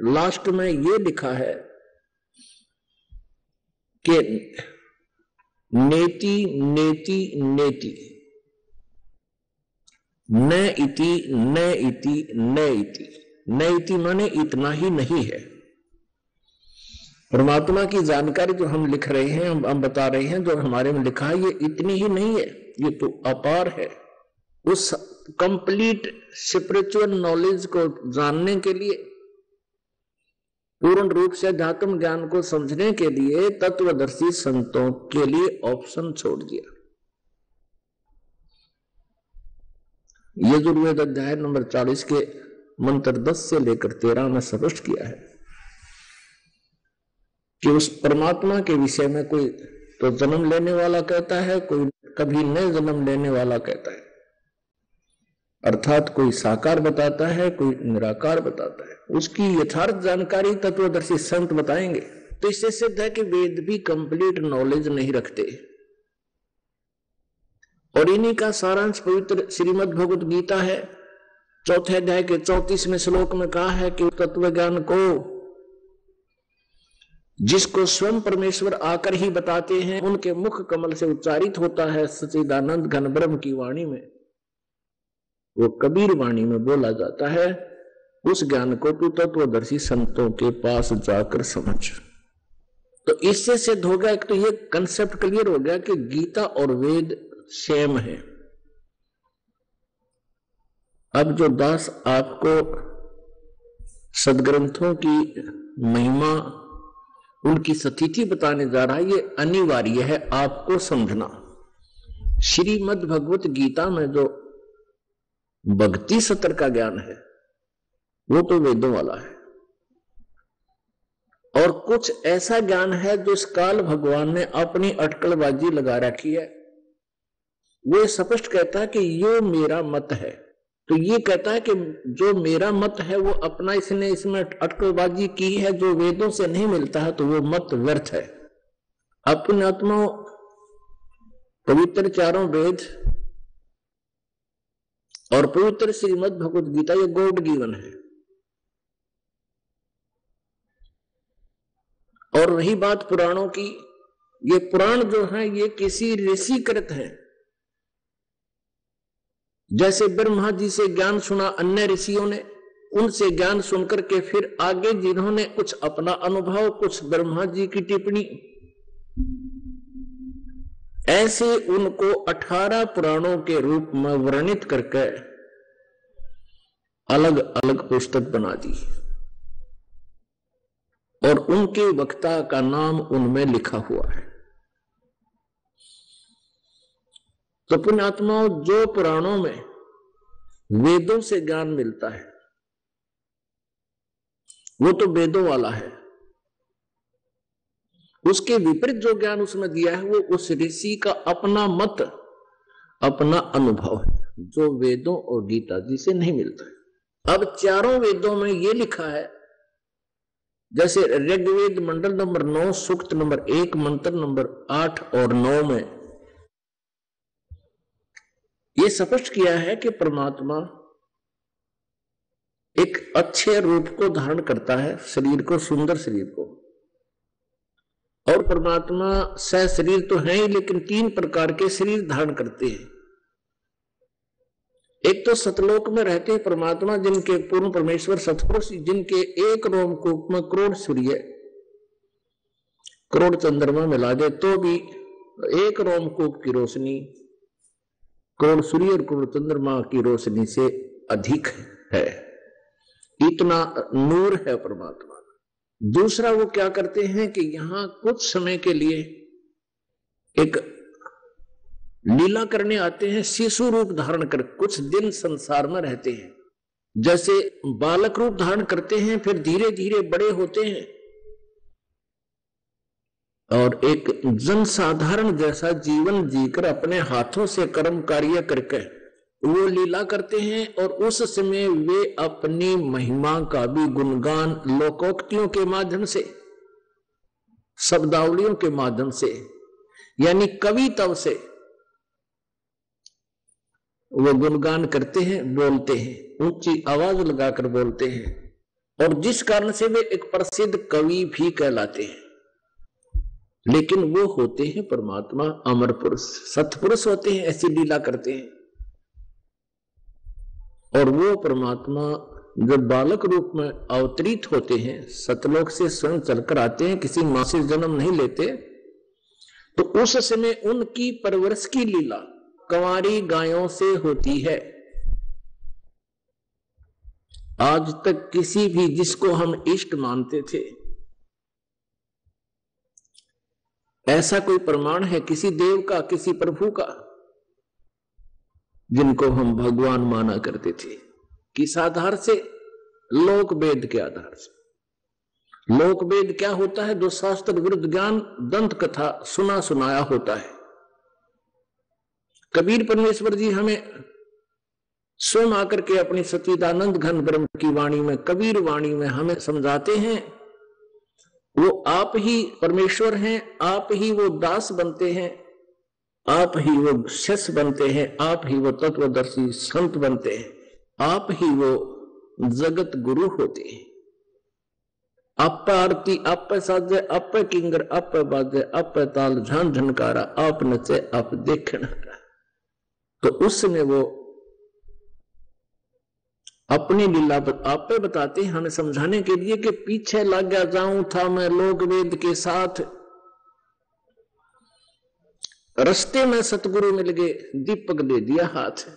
लास्ट में ये लिखा है कि नेति नेति नेति, न इति न इति न इति, न इति माने इतना ही नहीं है। परमात्मा की जानकारी जो हम लिख रहे हैं, हम बता रहे हैं, जो हमारे में लिखा है, ये इतनी ही नहीं है, ये तो अपार है। उस कंप्लीट स्पिरिचुअल नॉलेज को जानने के लिए, पूर्ण रूप से अध्यात्म ज्ञान को समझने के लिए तत्वदर्शी संतों के लिए ऑप्शन छोड़ दिया। यजुर्वेद अध्याय नंबर 40 के मंत्र 10 से लेकर 13 में स्पष्ट किया है कि उस परमात्मा के विषय में कोई तो जन्म लेने वाला कहता है, कोई कभी न जन्म लेने वाला कहता है, अर्थात कोई साकार बताता है, कोई निराकार बताता है। उसकी यथार्थ जानकारी तत्वदर्शी संत बताएंगे। तो इससे सिद्ध है कि वेद भी कंप्लीट नॉलेज नहीं रखते। और इन्हीं का सारांश पवित्र श्रीमद् भगवत गीता है। चौथे अध्याय के 34वें श्लोक में कहा है कि तत्व ज्ञान को जिसको स्वयं परमेश्वर आकर ही बताते हैं, उनके मुख कमल से उच्चारित होता है सच्चिदानंद घन ब्रह्म की वाणी में, वो कबीर वाणी में बोला जाता है। उस ज्ञान को तू तत्वदर्शी संतों के पास जाकर समझ। तो इससे सिद्ध हो गया, एक तो ये कंसेप्ट क्लियर हो गया कि गीता और वेद सेम है। अब जो दास आपको सदग्रंथों की महिमा, उनकी स्थिति बताने जा रहा है, ये अनिवार्य है आपको समझना। श्रीमद् भगवत गीता में जो भक्ति सत्र का ज्ञान है वो तो वेदों वाला है, और कुछ ऐसा ज्ञान है जो इस काल भगवान ने अपनी अटकलबाजी लगा रखी है। वो स्पष्ट कहता है कि ये मेरा मत है, तो ये कहता है कि जो मेरा मत है वो अपना इसने इसमें अटकलबाजी की है, जो वेदों से नहीं मिलता है तो वो मत व्यर्थ है। अपने आत्मा पवित्र चारों वेद और पवित्र श्रीमद् भगवत गीता ये गॉड गिवन है। और रही बात पुराणों की, ये पुराण जो है ये किसी ऋषि कृत है। जैसे ब्रह्मा जी से ज्ञान सुना अन्य ऋषियों ने, उनसे ज्ञान सुनकर के फिर आगे जिन्होंने कुछ अपना अनुभव, कुछ ब्रह्मा जी की टिप्पणी, ऐसे उनको 18 पुराणों के रूप में वर्णित करके अलग अलग पुस्तक बना दी, और उनके वक्ता का नाम उनमें लिखा हुआ है। तो पुण्यात्माओं, जो पुराणों में वेदों से ज्ञान मिलता है वो तो वेदों वाला है। उसके विपरीत जो ज्ञान उसमें दिया है वो उस ऋषि का अपना मत, अपना अनुभव है, जो वेदों और गीता जी से नहीं मिलता है। अब चारों वेदों में ये लिखा है, जैसे ऋग्वेद मंडल नंबर 9 सूक्त नंबर 1 मंत्र नंबर 8 और 9 में ये स्पष्ट किया है कि परमात्मा एक अच्छे रूप को धारण करता है, शरीर को, सुंदर शरीर को। और परमात्मा सह शरीर तो है ही, लेकिन 3 प्रकार के शरीर धारण करते हैं। एक तो सतलोक में रहते हैं परमात्मा, जिनके पूर्ण परमेश्वर सतपुरुष, जिनके एक रोमकूप में करोड़ सूर्य, करोड़ चंद्रमा मिला दे तो भी एक रोमकूप की रोशनी करोड़ सूर्य और करोड़ चंद्रमा की रोशनी से अधिक है। इतना नूर है परमात्मा। दूसरा वो क्या करते हैं कि यहां कुछ समय के लिए एक लीला करने आते हैं, शिशु रूप धारण कर कुछ दिन संसार में रहते हैं। जैसे बालक रूप धारण करते हैं, फिर धीरे धीरे बड़े होते हैं और एक जनसाधारण जैसा जीवन जीकर अपने हाथों से कर्म कार्य करके वो लीला करते हैं। और उस समय वे अपनी महिमा का भी गुणगान लोकोक्तियों के माध्यम से, शब्दावलियों के माध्यम से, यानी कविता से वो गुणगान करते हैं, बोलते हैं, ऊंची आवाज लगाकर बोलते हैं, और जिस कारण से वे एक प्रसिद्ध कवि भी कहलाते हैं। लेकिन वो होते हैं परमात्मा अमर पुरुष, सतपुरुष होते हैं, ऐसी लीला करते हैं। और वो परमात्मा जब बालक रूप में अवतरित होते हैं, सतलोक से स्वयं चलकर आते हैं, किसी मां से जन्म नहीं लेते, तो उस समय उनकी परवरिश की लीला कंवारी गायों से होती है। आज तक किसी भी जिसको हम इष्ट मानते थे, ऐसा कोई प्रमाण है किसी देव का, किसी प्रभु का, जिनको हम भगवान माना करते थे, किस आधार से? लोक वेद के आधार से। लोक वेद क्या होता है? जो शास्त्र विरुद्ध ज्ञान, दंत कथा सुना सुनाया होता है। कबीर परमेश्वर जी हमें स्वयं आकर के अपनी सच्चिदानंद घन ब्रह्म की वाणी में, कबीर वाणी में हमें समझाते हैं। वो आप ही परमेश्वर हैं, आप ही वो दास बनते हैं, आप ही वो शिष्य बनते हैं, आप ही वो तत्वदर्शी संत बनते हैं, आप ही वो जगत गुरु होते हैं। आप आरती आप साजे आप किंगर आप बाजे आप ताल झन झनकारा आप नचे आप देखना। तो उसमें वो अपनी लीला आप पे बताते हैं हमें समझाने के लिए कि पीछे लग गया जाऊं था मैं लोक वेद के साथ, रस्ते में सतगुरु मिल गए दीपक दे दिया हाथ।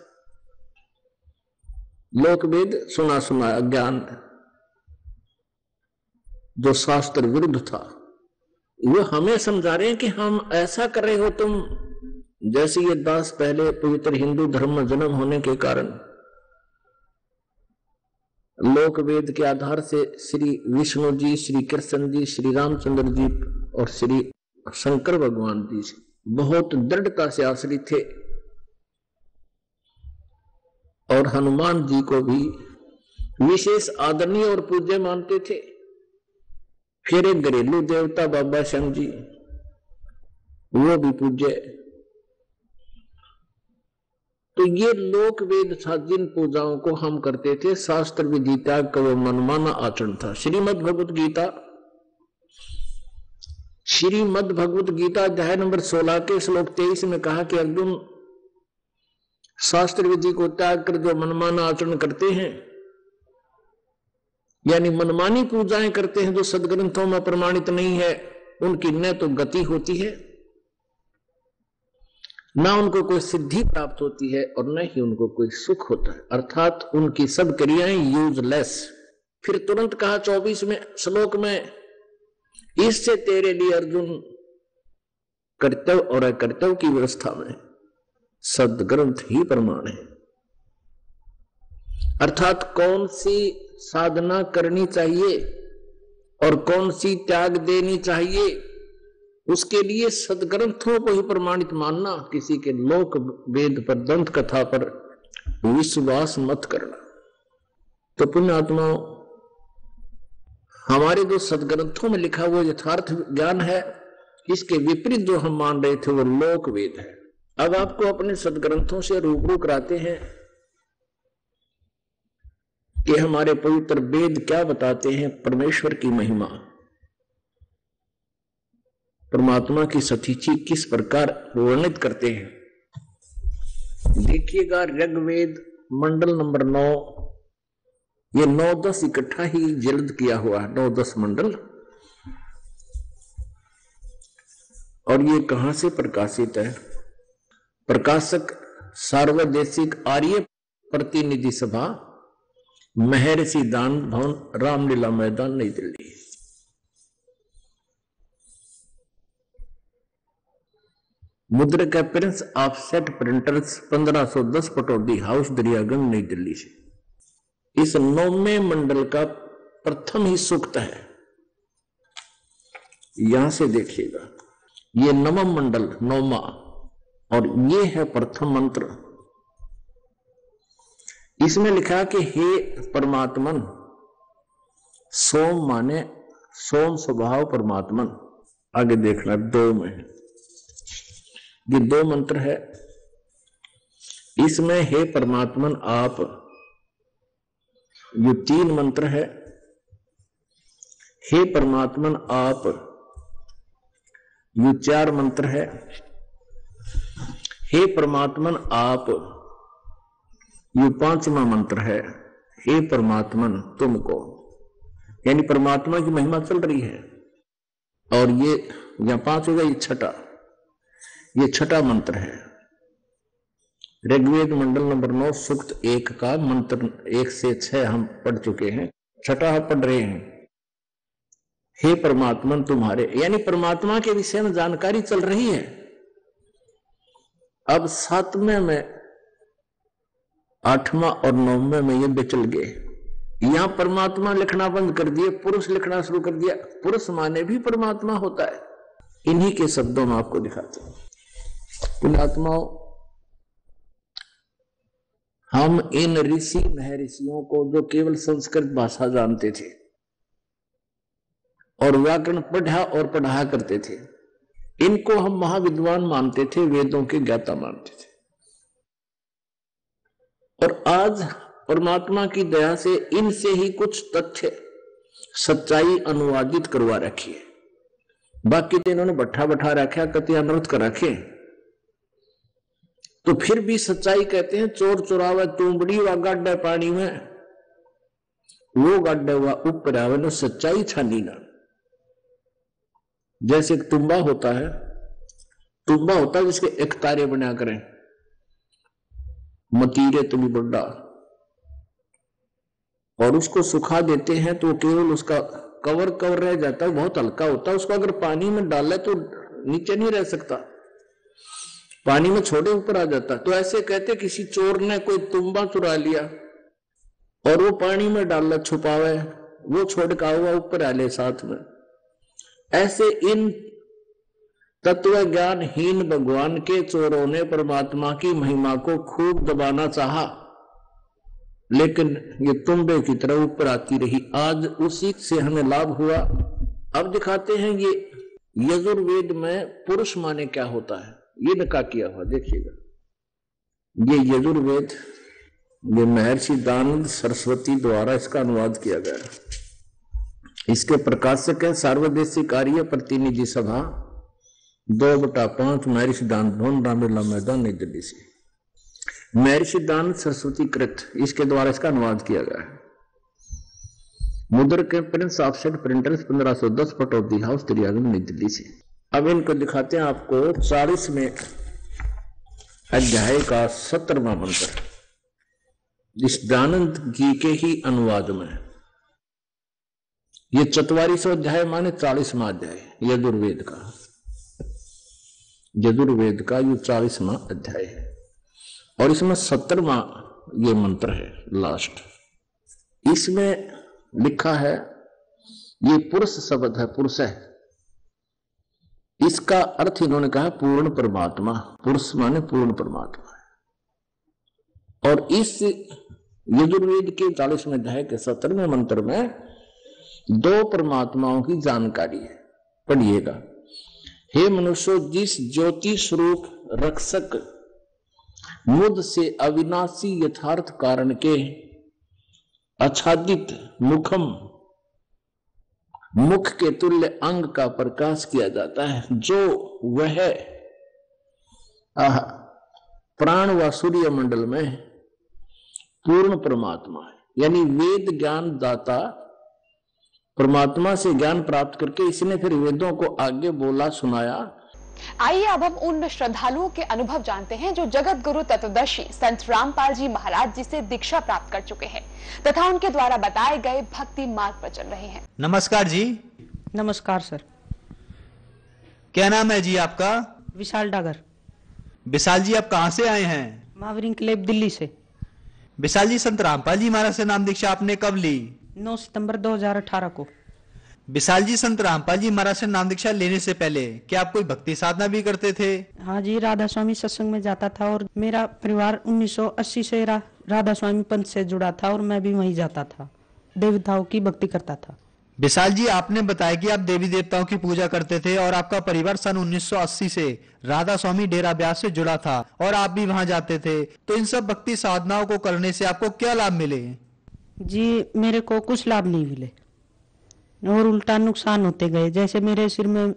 लोक वेद सुना सुना ज्ञान जो शास्त्र विरुद्ध था वो हमें समझा रहे हैं कि हम ऐसा कर रहे हो तुम। जैसे ये दास पहले पवित्र हिंदू धर्म में जन्म होने के कारण लोक वेद के आधार से श्री विष्णु जी, श्री कृष्ण जी, श्री रामचंद्र जी और श्री शंकर भगवान जी बहुत दृढ़ता से आश्रित थे और हनुमान जी को भी विशेष आदरणीय और पूज्य मानते थे। फिर एक घरेलू देवता बाबा शंकर जी वो भी पूज्य। तो ये लोक वेद था जिन पूजाओं को हम करते थे, शास्त्र विधि त्याग का वो मनमाना आचरण था। श्रीमद् भगवत गीता अध्याय नंबर 16 के श्लोक 23 में कहा कि अर्जुन शास्त्र विधि को त्याग कर जो मनमाना आचरण करते हैं यानी मनमानी पूजाएं करते हैं जो सदग्रंथों में प्रमाणित नहीं है, उनकी न तो गति होती है ना उनको कोई सिद्धि प्राप्त होती है और न ही उनको कोई सुख होता है, अर्थात उनकी सब क्रियाएं यूजलेस। फिर तुरंत कहा 24वें श्लोक में इससे तेरे लिए अर्जुन कर्तव्य और अकर्तव्य की व्यवस्था में सदग्रंथ ही प्रमाण है। अर्थात कौन सी साधना करनी चाहिए और कौन सी त्याग देनी चाहिए उसके लिए सदग्रंथों को ही प्रमाणित मानना, किसी के लोक वेद पर दंत कथा पर विश्वास मत करना। तो पुण्यात्माओं हमारे जो सदग्रंथों में लिखा वो यथार्थ ज्ञान है, इसके विपरीत जो हम मान रहे थे वो लोक वेद है। अब आपको अपने सदग्रंथों से रूबरू कराते हैं कि हमारे पवित्र वेद क्या बताते हैं परमेश्वर की महिमा, परमात्मा की सतीची किस प्रकार वर्णित करते हैं। देखिएगा ऋग्वेद मंडल नंबर 9, ये 9-10 इकट्ठा ही जल्द किया हुआ है, 9-10 मंडल। और ये कहां से प्रकाशित है? प्रकाशक सार्वदेशिक आर्य प्रतिनिधि सभा, महर्षि दान भवन, रामलीला मैदान, नई दिल्ली। मुद्रक है Prince offset printers 1510 Pataudi house Daryaganj नई दिल्ली से। इस 9वें मंडल का प्रथम ही सूक्त है, यहां से देखिएगा ये 9वां मंडल 9वां और ये है प्रथम मंत्र। इसमें लिखा कि हे परमात्मन, सोम माने सोम स्वभाव परमात्मन। आगे देखना 2 में ये 2 मंत्र है। इसमें हे परमात्मन आप, ये 3 मंत्र है। हे परमात्मन आप, ये 4 मंत्र है। हे परमात्मन आप, ये 5वां मंत्र है। हे परमात्मन तुमको, यानी परमात्मा की महिमा चल रही है। और ये यहां 5 होगा, ये छठा मंत्र है। ऋग्वेद मंडल नंबर 9 सूक्त 1 का मंत्र 1 से 6 हम पढ़ चुके हैं, छठा हम पढ़ रहे हैं। हे परमात्मन तुम्हारे, यानी परमात्मा के विषय में जानकारी चल रही है। अब 7वें में 8वां और 9वें में ये बिचल गए। यहां परमात्मा लिखना बंद कर दिए, पुरुष लिखना शुरू कर दिया। पुरुष माने भी परमात्मा होता है। इन्हीं के शब्दों में आपको दिखाता हूं। पुण्यात्माओं, हम इन ऋषि महर्षियों को जो केवल संस्कृत भाषा जानते थे और व्याकरण पढ़ा और पढ़ाया करते थे, इनको हम महाविद्वान मानते थे, वेदों के ज्ञाता मानते थे। और आज परमात्मा की दया से इनसे ही कुछ तथ्य सच्चाई अनुवादित करवा रखी है, बाकी तो इन्होंने बट्ठा बैठा रखा, कति अनर्थ कर रखे। तो फिर भी सच्चाई कहते हैं, चोर चुरावे तुमबड़ी व गाड्डा पानी में, वो गाड्डा हुआ ऊपर आवे न सच्चाई छानी ना। जैसे एक तुम्बा होता है, तुम्बा होता है जिसके एक तारे बना करें, मतीरे तुम बड्डा, और उसको सुखा देते हैं तो केवल उसका कवर कवर रह जाता है, बहुत हल्का होता है। उसको अगर पानी में डाले तो नीचे नहीं रह सकता, पानी में छोड़े ऊपर आ जाता। तो ऐसे कहते किसी चोर ने कोई तुम्बा चुरा लिया और वो पानी में डाला छुपावे, वो छोड़ का हुआ ऊपर आ ले साथ में। ऐसे इन तत्व ज्ञानहीन भगवान के चोरों ने परमात्मा की महिमा को खूब दबाना चाहा, लेकिन ये तुम्बे की तरह ऊपर आती रही। आज उसी से हमें लाभ हुआ। अब दिखाते हैं ये यजुर्वेद में पुरुष माने क्या होता है, ये नका किया हुआ देखिएगा। ये यजुर्वेद, ये महर्षि दयानंद सरस्वती द्वारा इसका अनुवाद किया गया है। इसके प्रकाशक है सार्वदेशिक कार्य प्रतिनिधि सभा 2/5 महर्षि दयानंद भवन, रामलीला मैदान, नई दिल्ली से। महर्षि दयानंद सरस्वती कृत, इसके द्वारा इसका अनुवाद किया गया है। मुद्रक के Prince offset printers 1510, Pataudi house, Daryaganj, नई दिल्ली से। अब इनको दिखाते हैं आपको 40वें अध्याय का 17वां मंत्र, इस दयानंद जी के ही अनुवाद में। ये 44वां अध्याय माने 40वां अध्याय यजुर्वेद का, यजुर्वेद का ये 40वां अध्याय है और इसमें 17वां ये मंत्र है लास्ट। इसमें लिखा है, ये पुरुष शब्द है, पुरुष है, इसका अर्थ इन्होंने कहा पूर्ण परमात्मा। पुरुष माने पूर्ण परमात्मा है। और इस यजुर्वेद के 40वें अध्याय के 17वें मंत्र में 2 परमात्माओं की जानकारी है, पढ़िएगा। हे मनुष्य, जिस ज्योति स्वरूप रक्षक मुद से अविनाशी यथार्थ कारण के आच्छादित मुखम, मुख के तुल्य अंग का प्रकाश किया जाता है, जो वह प्राण व सूर्य मंडल में पूर्ण परमात्मा है। यानी वेद ज्ञान दाता परमात्मा से ज्ञान प्राप्त करके इसने फिर वेदों को आगे बोला, सुनाया। आइए अब हम उन श्रद्धालुओं के अनुभव जानते हैं जो जगत गुरु तत्वदर्शी संत रामपाल जी महाराज जी से दीक्षा प्राप्त कर चुके हैं तथा उनके द्वारा बताए गए भक्ति मार्ग पर चल रहे हैं। नमस्कार जी। नमस्कार सर। क्या नाम है जी आपका? विशाल डागर। विशाल जी, आप कहाँ से आए हैं? महावीर क्लेब, दिल्ली से। विशाल जी, संत रामपाल जी महाराज से नाम दीक्षा आपने कब ली? 9 सितंबर 2018 को। विशाल जी, संत रामपाल जी महाराज से नाम दीक्षा लेने से पहले क्या आप कोई भक्ति साधना भी करते थे? हाँ जी, राधा स्वामी सत्संग में जाता था और मेरा परिवार 1980 से राधा स्वामी पंथ से जुड़ा था और मैं भी वहीं जाता था, देवताओं की भक्ति करता था। विशाल जी, आपने बताया कि आप देवी देवताओं की पूजा करते थे और आपका परिवार सन 1980 से राधा स्वामी डेरा ब्यास से जुड़ा था और आप भी वहां जाते थे, तो इन सब भक्ति साधनाओं को करने से आपको क्या लाभ मिले? जी, मेरे को कुछ लाभ नहीं मिले और उल्टा नुकसान होते गए। जैसे मेरे सिर में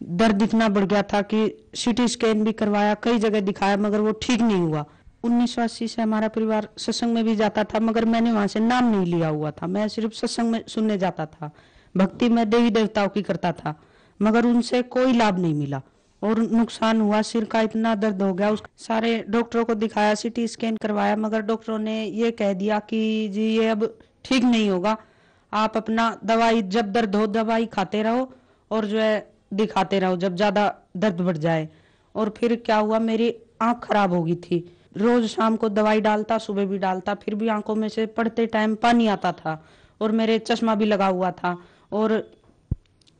दर्द इतना बढ़ गया था कि सीटी स्कैन भी करवाया, कई जगह दिखाया, मगर वो ठीक नहीं हुआ। 1980 से हमारा परिवार सत्संग में भी जाता था, मगर मैंने वहां से नाम नहीं लिया हुआ था। मैं सिर्फ सत्संग में सुनने जाता था, भक्ति में देवी देवताओं की करता था, मगर उनसे कोई लाभ नहीं मिला और नुकसान हुआ। सिर का इतना दर्द हो गया, सारे डॉक्टरों को दिखाया, सीटी स्कैन करवाया, मगर डॉक्टरों ने ये कह दिया कि जी ये अब ठीक नहीं होगा, आप अपना दवाई, जब दर्द हो दवाई खाते रहो और जो है दिखाते रहो जब ज्यादा दर्द बढ़ जाए। और फिर क्या हुआ, मेरी आंख खराब हो गई थी। रोज शाम को दवाई डालता, सुबह भी डालता, फिर भी आंखों में से पढ़ते टाइम पानी आता था और मेरे चश्मा भी लगा हुआ था और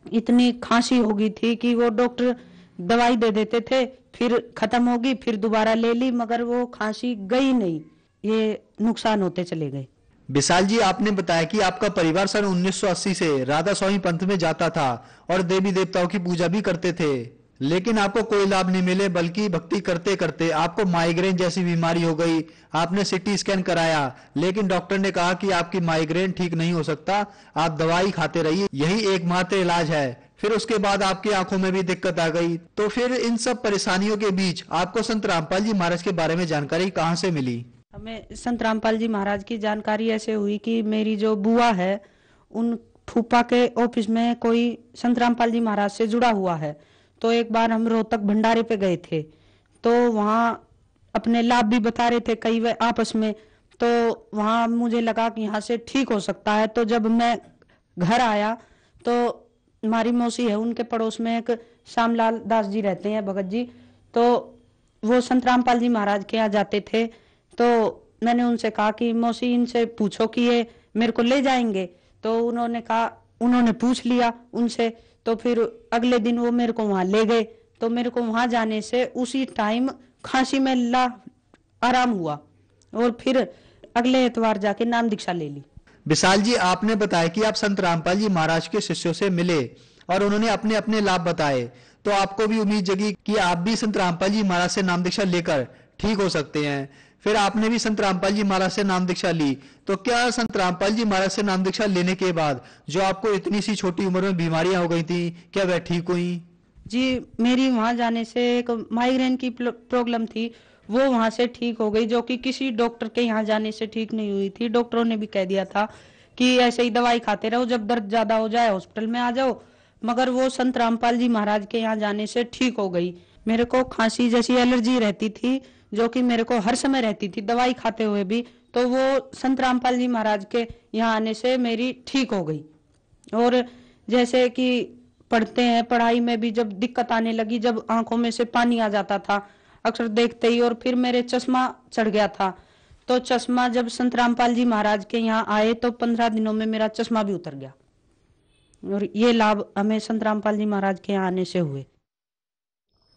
इतनी खांसी हो गई थी कि वो डॉक्टर दवाई दे देते थे, फिर खत्म होगी, फिर दोबारा ले ली, मगर वो खांसी गई नहीं। ये नुकसान होते चले गए। विशाल जी, आपने बताया कि आपका परिवार सन 1980 से राधा स्वामी पंथ में जाता था और देवी देवताओं की पूजा भी करते थे, लेकिन आपको कोई लाभ नहीं मिले, बल्कि भक्ति करते करते आपको माइग्रेन जैसी बीमारी हो गई। आपने सिटी स्कैन कराया, लेकिन डॉक्टर ने कहा कि आपकी माइग्रेन ठीक नहीं हो सकता, आप दवाई खाते रहिए, यही एकमात्र इलाज है। फिर उसके बाद आपकी आंखों में भी दिक्कत आ गई। तो फिर इन सब परेशानियों के बीच आपको संत रामपाल जी महाराज के बारे में जानकारी कहाँ से मिली? हमें संत रामपाल जी महाराज की जानकारी ऐसे हुई कि मेरी जो बुआ है, उन फूफा के ऑफिस में कोई संत रामपाल जी महाराज से जुड़ा हुआ है। तो एक बार हम रोहतक भंडारे पे गए थे, तो वहाँ अपने लाभ भी बता रहे थे कई वे आपस में। तो वहाँ मुझे लगा कि यहाँ से ठीक हो सकता है। तो जब मैं घर आया तो हमारी मौसी है, उनके पड़ोस में एक श्यामलाल दास जी रहते हैं, भगत जी, तो वो संत रामपाल जी महाराज के यहाँ जाते थे। तो मैंने उनसे कहा कि मौसी इनसे पूछो कि ये मेरे को ले जाएंगे। तो उन्होंने कहा, उन्होंने पूछ लिया उनसे। तो फिर अगले दिन वो मेरे को वहां ले गए। तो मेरे को वहां जाने से उसी टाइम खांसी में आराम हुआ और फिर अगले एतवार जाके नाम दीक्षा ले ली। विशाल जी, आपने बताया कि आप संत रामपाल जी महाराज के शिष्यों से मिले और उन्होंने अपने अपने लाभ बताए, तो आपको भी उम्मीद जगी कि आप भी संत रामपाल जी महाराज से नाम दीक्षा लेकर ठीक हो सकते हैं। फिर आपने भी संत रामपाल जी महाराज से नाम दीक्षा ली। तो क्या संत रामपाल जी महाराज से नाम दीक्षा लेने के बाद जो आपको इतनी सी छोटी उम्र में बीमारियां हो गई थी, क्या वह ठीक हुई? जी, मेरी वहां जाने से एक माइग्रेन की प्रॉब्लम थी, वो वहां से ठीक हो गई, जो कि किसी डॉक्टर के यहाँ जाने से ठीक नहीं हुई थी। डॉक्टरों ने भी कह दिया था कि ऐसे ही दवाई खाते रहो, जब दर्द ज्यादा हो जाए हॉस्पिटल में आ जाओ। मगर वो संत रामपाल जी महाराज के यहाँ जाने से ठीक हो गई। मेरे को खांसी जैसी एलर्जी रहती थी, जो कि मेरे को हर समय रहती थी दवाई खाते हुए भी, तो वो संत रामपाल जी महाराज के यहाँ आने से मेरी ठीक हो गई। और जैसे कि पढ़ते हैं, पढ़ाई में भी जब दिक्कत आने लगी, जब आंखों में से पानी आ जाता था अक्सर देखते ही, और फिर मेरे चश्मा चढ़ गया था। तो चश्मा जब संत रामपाल जी महाराज के यहाँ आए तो 15 दिनों में मेरा चश्मा भी उतर गया। और ये लाभ हमें संत रामपाल जी महाराज के यहाँ आने से हुए।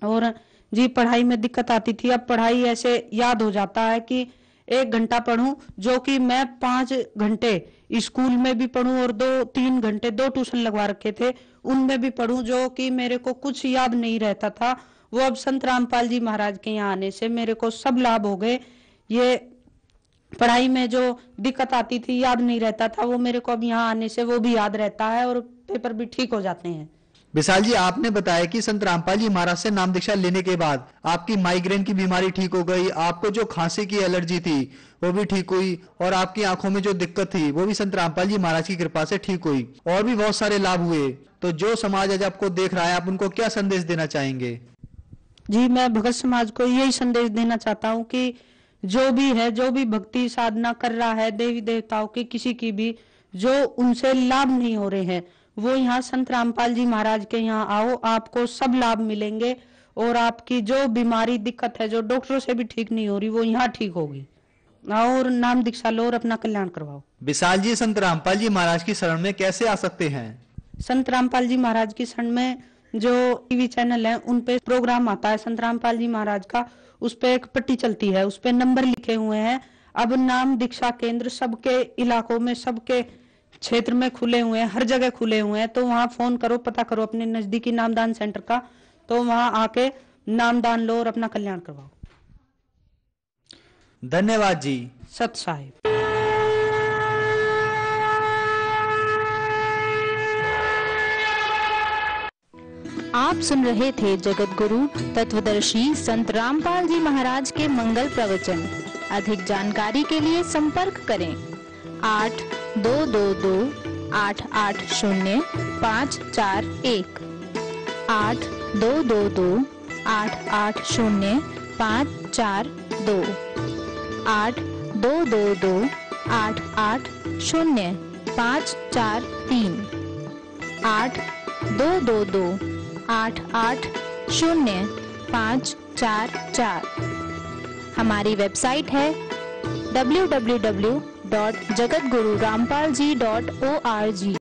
और जी, पढ़ाई में दिक्कत आती थी, अब पढ़ाई ऐसे याद हो जाता है कि 1 घंटा पढूं, जो कि मैं 5 घंटे स्कूल में भी पढूं और 2-3 घंटे 2 ट्यूशन लगवा रखे थे, उनमें भी पढूं, जो कि मेरे को कुछ याद नहीं रहता था। वो अब संत रामपाल जी महाराज के यहाँ आने से मेरे को सब लाभ हो गए। ये पढ़ाई में जो दिक्कत आती थी, याद नहीं रहता था, वो मेरे को अब यहाँ आने से वो भी याद रहता है और पेपर भी ठीक हो जाते हैं। विशाल जी, आपने बताया कि संत रामपाल जी महाराज से नाम दीक्षा लेने के बाद आपकी माइग्रेन की बीमारी ठीक हो गई, आपको जो खांसी की एलर्जी थी वो भी ठीक हुई, और आपकी आंखों में जो दिक्कत थी वो भी संत रामपाल जी महाराज की कृपा से ठीक हुई, और भी बहुत सारे लाभ हुए। तो जो समाज आज आपको देख रहा है, आप उनको क्या संदेश देना चाहेंगे? जी, मैं भगत समाज को यही संदेश देना चाहता हूँ कि जो भी है, जो भी भक्ति साधना कर रहा है, देवी देवताओं की किसी की भी, जो उनसे लाभ नहीं हो रहे हैं, वो यहाँ संत रामपाल जी महाराज के यहाँ आओ, आपको सब लाभ मिलेंगे। और आपकी जो बीमारी दिक्कत है, जो डॉक्टरों से भी ठीक नहीं हो रही, वो यहाँ ठीक होगी। और नाम दीक्षा लो और अपना कल्याण करवाओ। विशाल जी, संत रामपाल जी महाराज की शरण में कैसे आ सकते हैं? संत रामपाल जी महाराज की शरण में जो टीवी चैनल है, उन पे प्रोग्राम आता है संत रामपाल जी महाराज का, उस पे एक पट्टी चलती है, उस पे नंबर लिखे हुए हैं। अब नाम दीक्षा केंद्र सबके इलाकों में, सबके क्षेत्र में खुले हुए हैं, हर जगह खुले हुए हैं। तो वहां फोन करो, पता करो अपने नजदीकी नामदान सेंटर का, तो वहां आके नामदान लो और अपना कल्याण करवाओ। धन्यवाद जी। सत साहिब। आप सुन रहे थे जगत गुरु तत्वदर्शी संत रामपाल जी महाराज के मंगल प्रवचन। अधिक जानकारी के लिए संपर्क करें 8222-880-541 8222-880-542 8222-880-543 8222-880-544। हमारी वेबसाइट है www.jagatgururampalji.org।